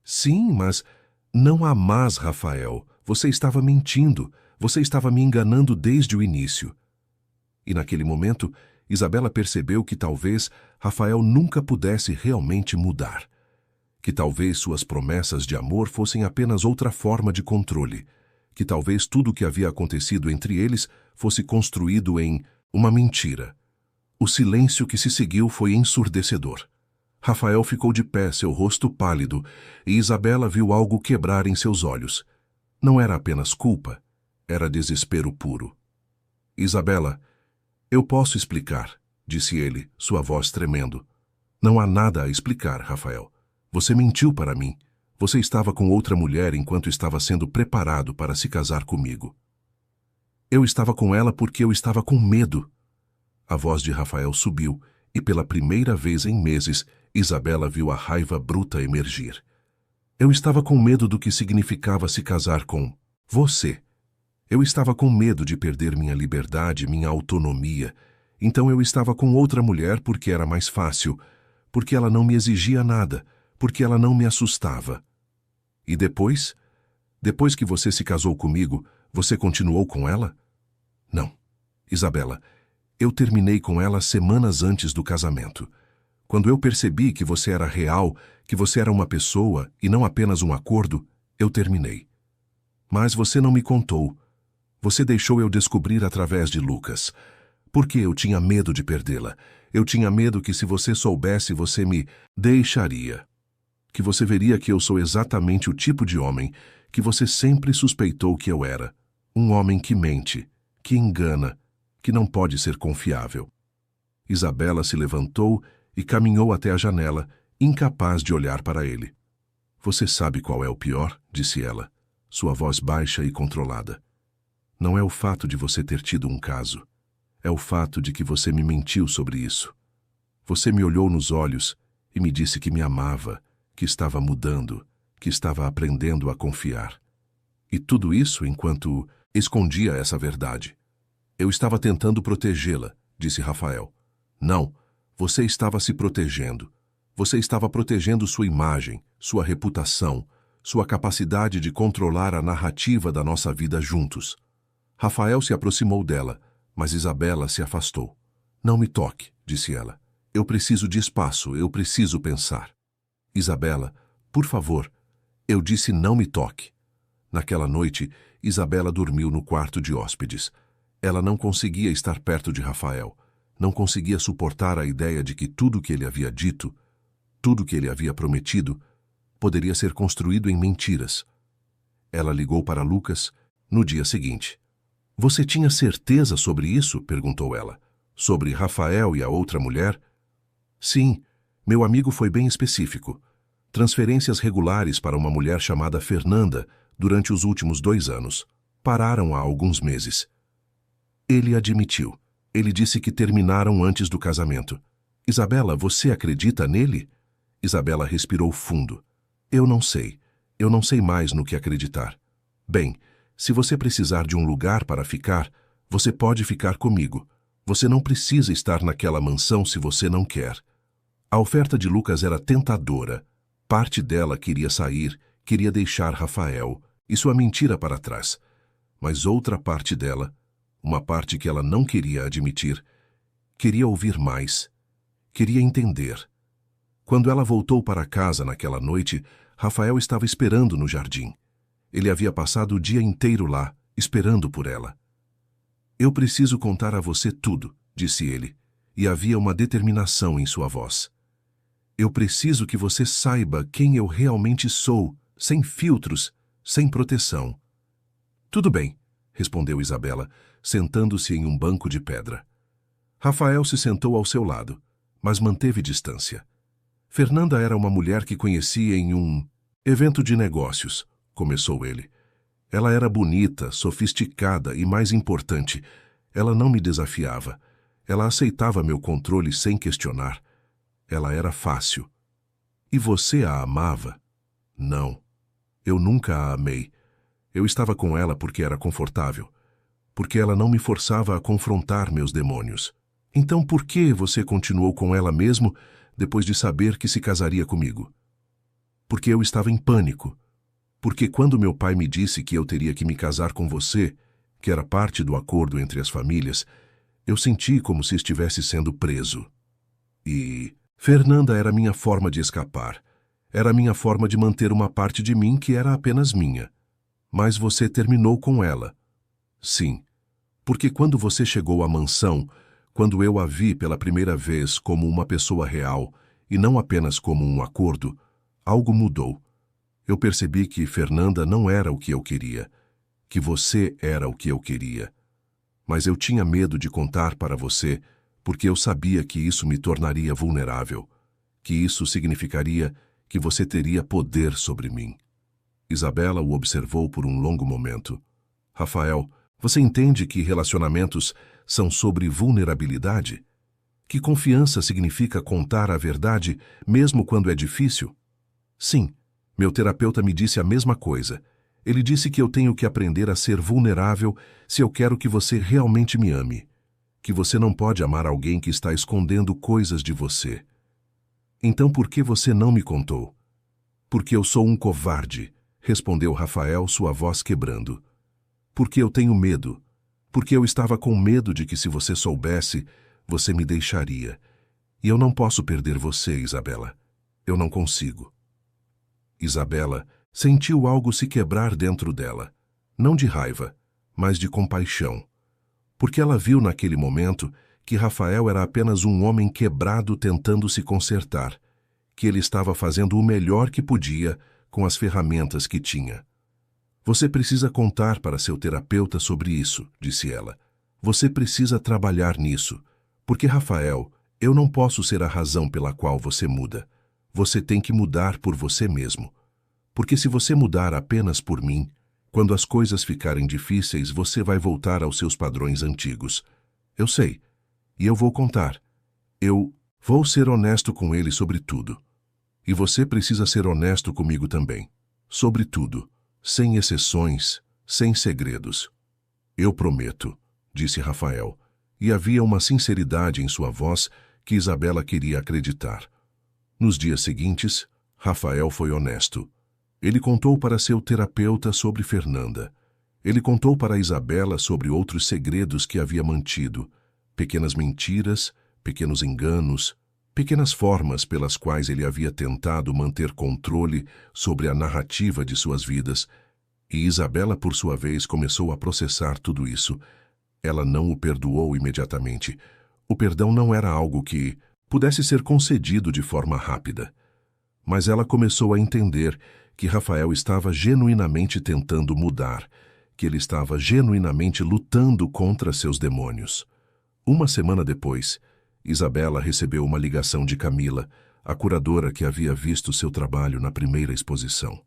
Sim, mas não há mas, Rafael. Você estava mentindo. Você estava me enganando desde o início. E naquele momento, Isabela percebeu que talvez Rafael nunca pudesse realmente mudar. Que talvez suas promessas de amor fossem apenas outra forma de controle. Que talvez tudo o que havia acontecido entre eles fosse construído em uma mentira. O silêncio que se seguiu foi ensurdecedor. Rafael ficou de pé, seu rosto pálido, e Isabela viu algo quebrar em seus olhos. Não era apenas culpa, era desespero puro. Isabela, eu posso explicar, disse ele, sua voz tremendo. Não há nada a explicar, Rafael. Você mentiu para mim. Você estava com outra mulher enquanto estava sendo preparado para se casar comigo. Eu estava com ela porque eu estava com medo. A voz de Rafael subiu e pela primeira vez em meses, Isabela viu a raiva bruta emergir. Eu estava com medo do que significava se casar com você. Eu estava com medo de perder minha liberdade, minha autonomia. Então eu estava com outra mulher porque era mais fácil, porque ela não me exigia nada, porque ela não me assustava. E depois? Depois que você se casou comigo, você continuou com ela? Não. Isabela, eu terminei com ela semanas antes do casamento. Quando eu percebi que você era real, que você era uma pessoa e não apenas um acordo, eu terminei. Mas você não me contou. Você deixou eu descobrir através de Lucas. Porque eu tinha medo de perdê-la. Eu tinha medo que se você soubesse, você me deixaria. Que você veria que eu sou exatamente o tipo de homem que você sempre suspeitou que eu era. Um homem que mente, que engana, que não pode ser confiável. Isabela se levantou e caminhou até a janela, incapaz de olhar para ele. Você sabe qual é o pior? Disse ela, sua voz baixa e controlada. Não é o fato de você ter tido um caso. É o fato de que você me mentiu sobre isso. Você me olhou nos olhos e me disse que me amava, que estava mudando, que estava aprendendo a confiar. E tudo isso enquanto escondia essa verdade. Eu estava tentando protegê-la, disse Rafael. Não, você estava se protegendo. Você estava protegendo sua imagem, sua reputação, sua capacidade de controlar a narrativa da nossa vida juntos. Rafael se aproximou dela, mas Isabela se afastou. Não me toque, disse ela. Eu preciso de espaço, eu preciso pensar. Isabela, por favor, eu disse não me toque. Naquela noite, Isabela dormiu no quarto de hóspedes. Ela não conseguia estar perto de Rafael. Não conseguia suportar a ideia de que tudo o que ele havia dito, tudo o que ele havia prometido, poderia ser construído em mentiras. Ela ligou para Lucas no dia seguinte. Você tinha certeza sobre isso? Perguntou ela. Sobre Rafael e a outra mulher? Sim, meu amigo foi bem específico. Transferências regulares para uma mulher chamada Fernanda durante os últimos 2 anos. Pararam há alguns meses. Ele admitiu. Ele disse que terminaram antes do casamento. Isabela, você acredita nele? Isabela respirou fundo. Eu não sei. Eu não sei mais no que acreditar. Bem, se você precisar de um lugar para ficar, você pode ficar comigo. Você não precisa estar naquela mansão se você não quer. A oferta de Lucas era tentadora, Parte dela queria sair, queria deixar Rafael e sua mentira para trás. Mas outra parte dela, uma parte que ela não queria admitir, queria ouvir mais, queria entender. Quando ela voltou para casa naquela noite, Rafael estava esperando no jardim. Ele havia passado o dia inteiro lá, esperando por ela. Eu preciso contar a você tudo, disse ele, e havia uma determinação em sua voz. Eu preciso que você saiba quem eu realmente sou, sem filtros, sem proteção. Tudo bem, respondeu Isabela, sentando-se em um banco de pedra. Rafael se sentou ao seu lado, mas manteve distância. Fernanda era uma mulher que conhecia em um evento de negócios, começou ele. Ela era bonita, sofisticada e, mais importante, ela não me desafiava. Ela aceitava meu controle sem questionar. Ela era fácil. E você a amava? Não. Eu nunca a amei. Eu estava com ela porque era confortável. Porque ela não me forçava a confrontar meus demônios. Então por que você continuou com ela mesmo depois de saber que se casaria comigo? Porque eu estava em pânico. Porque quando meu pai me disse que eu teria que me casar com você, que era parte do acordo entre as famílias, eu senti como se estivesse sendo preso. E Fernanda era minha forma de escapar. Era minha forma de manter uma parte de mim que era apenas minha. Mas você terminou com ela. Sim, porque quando você chegou à mansão, quando eu a vi pela primeira vez como uma pessoa real e não apenas como um acordo, algo mudou. Eu percebi que Fernanda não era o que eu queria, que você era o que eu queria. Mas eu tinha medo de contar para você, porque eu sabia que isso me tornaria vulnerável, que isso significaria que você teria poder sobre mim. Isabela o observou por um longo momento. Rafael, você entende que relacionamentos são sobre vulnerabilidade? Que confiança significa contar a verdade mesmo quando é difícil? Sim. Meu terapeuta me disse a mesma coisa. Ele disse que eu tenho que aprender a ser vulnerável se eu quero que você realmente me ame. Que você não pode amar alguém que está escondendo coisas de você. Então por que você não me contou? Porque eu sou um covarde, respondeu Rafael, sua voz quebrando. Porque eu tenho medo. Porque eu estava com medo de que se você soubesse, você me deixaria. E eu não posso perder você, Isabela. Eu não consigo. Isabela sentiu algo se quebrar dentro dela, não de raiva, mas de compaixão, porque ela viu naquele momento que Rafael era apenas um homem quebrado tentando se consertar, que ele estava fazendo o melhor que podia com as ferramentas que tinha. Você precisa contar para seu terapeuta sobre isso, disse ela. Você precisa trabalhar nisso, porque, Rafael, eu não posso ser a razão pela qual você muda. Você tem que mudar por você mesmo. Porque se você mudar apenas por mim, quando as coisas ficarem difíceis, você vai voltar aos seus padrões antigos. Eu sei. E eu vou contar. Eu vou ser honesto com ele sobre tudo. E você precisa ser honesto comigo também. Sobre tudo. Sem exceções, sem segredos. Eu prometo, disse Rafael. E havia uma sinceridade em sua voz que Isabela queria acreditar. Nos dias seguintes, Rafael foi honesto. Ele contou para seu terapeuta sobre Fernanda. Ele contou para Isabela sobre outros segredos que havia mantido, pequenas mentiras, pequenos enganos, pequenas formas pelas quais ele havia tentado manter controle sobre a narrativa de suas vidas. E Isabela, por sua vez, começou a processar tudo isso. Ela não o perdoou imediatamente. O perdão não era algo que pudesse ser concedido de forma rápida. Mas ela começou a entender que Rafael estava genuinamente tentando mudar, que ele estava genuinamente lutando contra seus demônios. Uma semana depois, Isabela recebeu uma ligação de Camila, a curadora que havia visto seu trabalho na primeira exposição.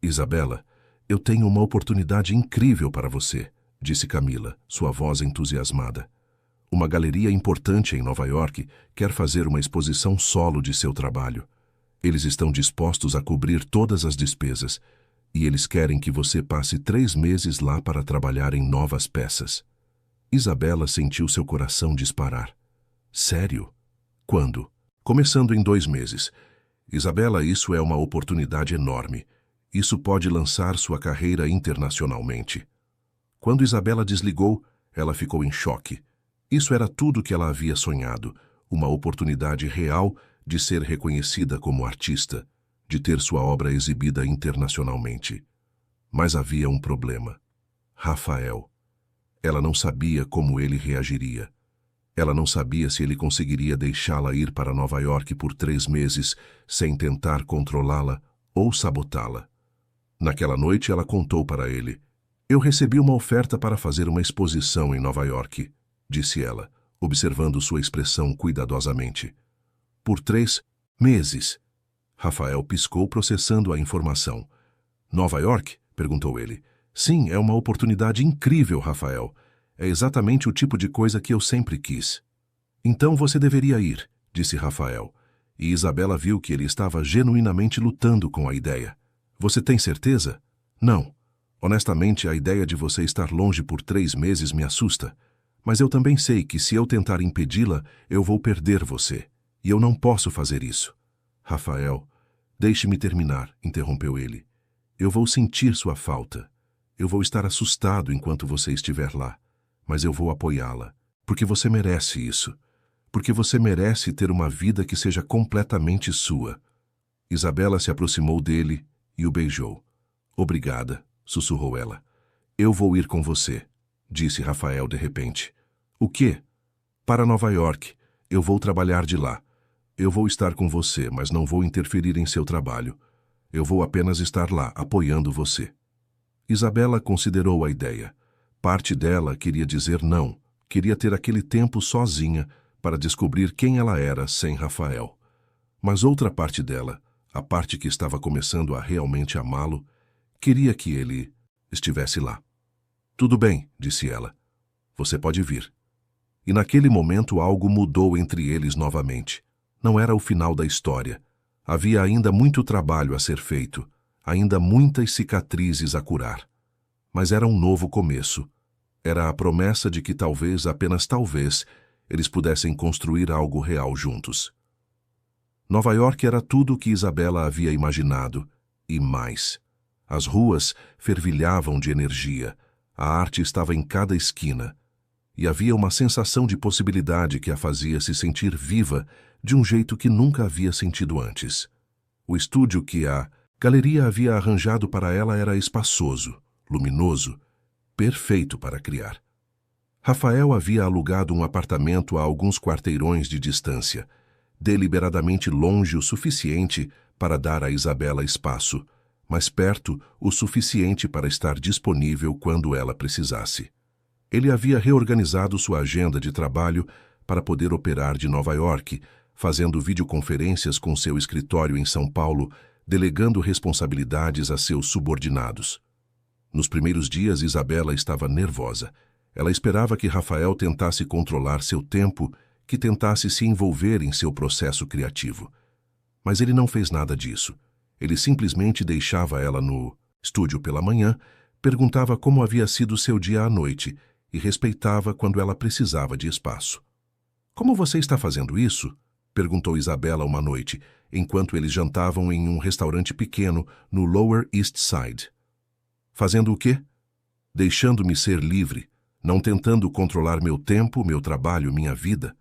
Isabela, eu tenho uma oportunidade incrível para você, disse Camila, sua voz entusiasmada. Uma galeria importante em Nova York quer fazer uma exposição solo de seu trabalho. Eles estão dispostos a cobrir todas as despesas, e eles querem que você passe 3 meses lá para trabalhar em novas peças. Isabela sentiu seu coração disparar. Sério? Quando? Começando em 2 meses. Isabela, isso é uma oportunidade enorme. Isso pode lançar sua carreira internacionalmente. Quando Isabela desligou, ela ficou em choque. Isso era tudo que ela havia sonhado, uma oportunidade real de ser reconhecida como artista, de ter sua obra exibida internacionalmente. Mas havia um problema. Rafael. Ela não sabia como ele reagiria. Ela não sabia se ele conseguiria deixá-la ir para Nova York por 3 meses sem tentar controlá-la ou sabotá-la. Naquela noite ela contou para ele. Eu recebi uma oferta para fazer uma exposição em Nova York, disse ela, observando sua expressão cuidadosamente. Por 3 meses. Rafael piscou, processando a informação. Nova York? Perguntou ele. Sim, é uma oportunidade incrível, Rafael. É exatamente o tipo de coisa que eu sempre quis. Então você deveria ir, disse Rafael. E Isabela viu que ele estava genuinamente lutando com a ideia. Você tem certeza? Não. Honestamente, a ideia de você estar longe por 3 meses me assusta. Mas eu também sei que se eu tentar impedi-la, eu vou perder você. E eu não posso fazer isso. Rafael, deixe-me terminar, interrompeu ele. Eu vou sentir sua falta. Eu vou estar assustado enquanto você estiver lá. Mas eu vou apoiá-la, porque você merece isso. Porque você merece ter uma vida que seja completamente sua. Isabela se aproximou dele e o beijou. Obrigada, sussurrou ela. Eu vou ir com você, disse Rafael de repente. O quê? Para Nova York. Eu vou trabalhar de lá. Eu vou estar com você, mas não vou interferir em seu trabalho. Eu vou apenas estar lá, apoiando você. Isabela considerou a ideia. Parte dela queria dizer não, queria ter aquele tempo sozinha para descobrir quem ela era sem Rafael. Mas outra parte dela, a parte que estava começando a realmente amá-lo, queria que ele estivesse lá. Tudo bem, disse ela. Você pode vir. E naquele momento algo mudou entre eles novamente. Não era o final da história. Havia ainda muito trabalho a ser feito, ainda muitas cicatrizes a curar. Mas era um novo começo. Era a promessa de que talvez, apenas talvez, eles pudessem construir algo real juntos. Nova York era tudo o que Isabela havia imaginado, e mais. As ruas fervilhavam de energia, a arte estava em cada esquina, e havia uma sensação de possibilidade que a fazia se sentir viva de um jeito que nunca havia sentido antes. O estúdio que a galeria havia arranjado para ela era espaçoso, luminoso, perfeito para criar. Rafael havia alugado um apartamento a alguns quarteirões de distância, deliberadamente longe o suficiente para dar a Isabela espaço, mas perto o suficiente para estar disponível quando ela precisasse. Ele havia reorganizado sua agenda de trabalho para poder operar de Nova York, fazendo videoconferências com seu escritório em São Paulo, delegando responsabilidades a seus subordinados. Nos primeiros dias, Isabela estava nervosa. Ela esperava que Rafael tentasse controlar seu tempo, que tentasse se envolver em seu processo criativo. Mas ele não fez nada disso. Ele simplesmente deixava ela no estúdio pela manhã, perguntava como havia sido seu dia à noite e respeitava quando ela precisava de espaço. Como você está fazendo isso? Perguntou Isabela uma noite, enquanto eles jantavam em um restaurante pequeno no Lower East Side. Fazendo o quê? Deixando-me ser livre, não tentando controlar meu tempo, meu trabalho, minha vida.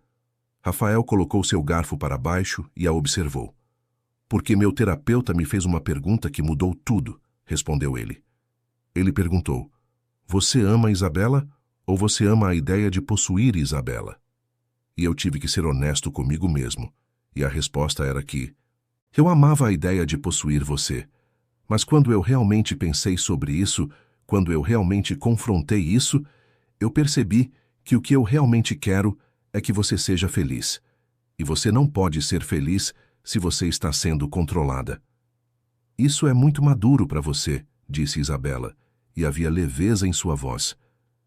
Rafael colocou seu garfo para baixo e a observou. Porque meu terapeuta me fez uma pergunta que mudou tudo, respondeu ele. Ele perguntou, você ama Isabela ou você ama a ideia de possuir Isabela? E eu tive que ser honesto comigo mesmo, e a resposta era que eu amava a ideia de possuir você, mas quando eu realmente pensei sobre isso, quando eu realmente confrontei isso, eu percebi que o que eu realmente quero é que você seja feliz. E você não pode ser feliz se você está sendo controlada. Isso é muito maduro para você, disse Isabela, e havia leveza em sua voz.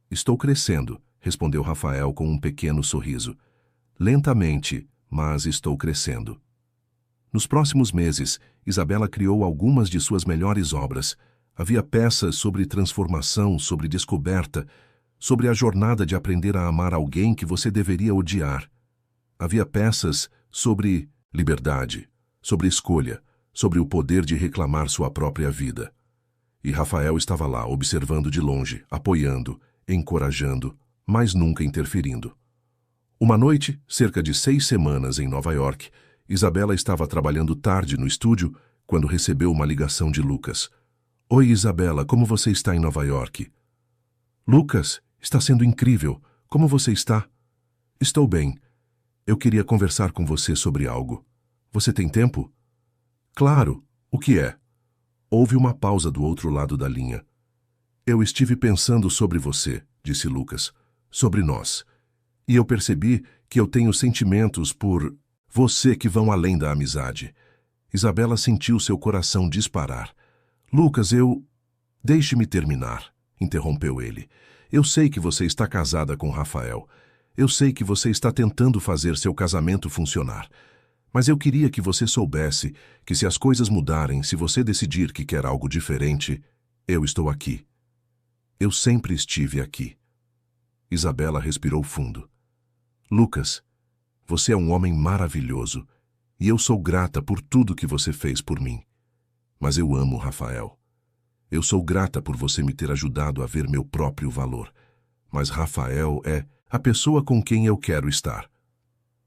Estou crescendo, respondeu Rafael com um pequeno sorriso. Lentamente, mas estou crescendo. Nos próximos meses, Isabela criou algumas de suas melhores obras. Havia peças sobre transformação, sobre descoberta, sobre a jornada de aprender a amar alguém que você deveria odiar. Havia peças sobre liberdade, sobre escolha, sobre o poder de reclamar sua própria vida. E Rafael estava lá, observando de longe, apoiando, encorajando, mas nunca interferindo. Uma noite, cerca de 6 semanas em Nova York, Isabela estava trabalhando tarde no estúdio quando recebeu uma ligação de Lucas. Oi, Isabela, como você está em Nova York? Lucas, está sendo incrível. Como você está? Estou bem. Eu queria conversar com você sobre algo. Você tem tempo? Claro. O que é? Houve uma pausa do outro lado da linha. Eu estive pensando sobre você, disse Lucas, sobre nós. E eu percebi que eu tenho sentimentos por você que vão além da amizade. Isabela sentiu seu coração disparar. Lucas, Deixe-me terminar, interrompeu ele. Eu sei que você está casada com Rafael. Eu sei que você está tentando fazer seu casamento funcionar. Mas eu queria que você soubesse que se as coisas mudarem, se você decidir que quer algo diferente, eu estou aqui. Eu sempre estive aqui. Isabela respirou fundo. Lucas, você é um homem maravilhoso e eu sou grata por tudo que você fez por mim. Mas eu amo Rafael. Eu sou grata por você me ter ajudado a ver meu próprio valor. Mas Rafael é a pessoa com quem eu quero estar.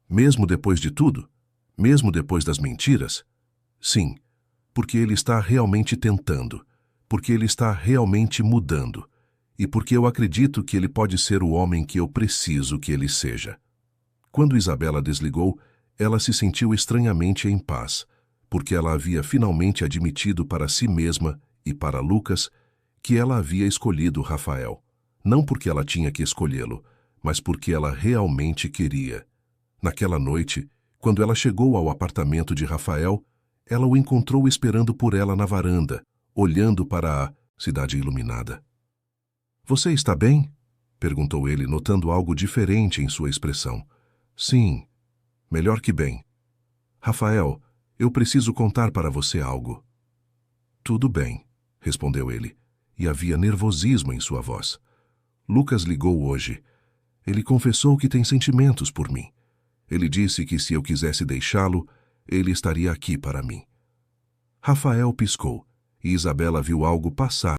Mesmo depois de tudo? Mesmo depois das mentiras? Sim, porque ele está realmente tentando, porque ele está realmente mudando, e porque eu acredito que ele pode ser o homem que eu preciso que ele seja. Quando Isabela desligou, ela se sentiu estranhamente em paz, porque ela havia finalmente admitido para si mesma e para Lucas que ela havia escolhido Rafael, não porque ela tinha que escolhê-lo, mas porque ela realmente queria. Naquela noite, quando ela chegou ao apartamento de Rafael, ela o encontrou esperando por ela na varanda, olhando para a cidade iluminada. Você está bem? Perguntou ele, notando algo diferente em sua expressão. Sim, melhor que bem. Rafael, eu preciso contar para você algo. Tudo bem, respondeu ele, e havia nervosismo em sua voz. Lucas ligou hoje. Ele confessou que tem sentimentos por mim. Ele disse que se eu quisesse deixá-lo, ele estaria aqui para mim. Rafael piscou, e Isabela viu algo passar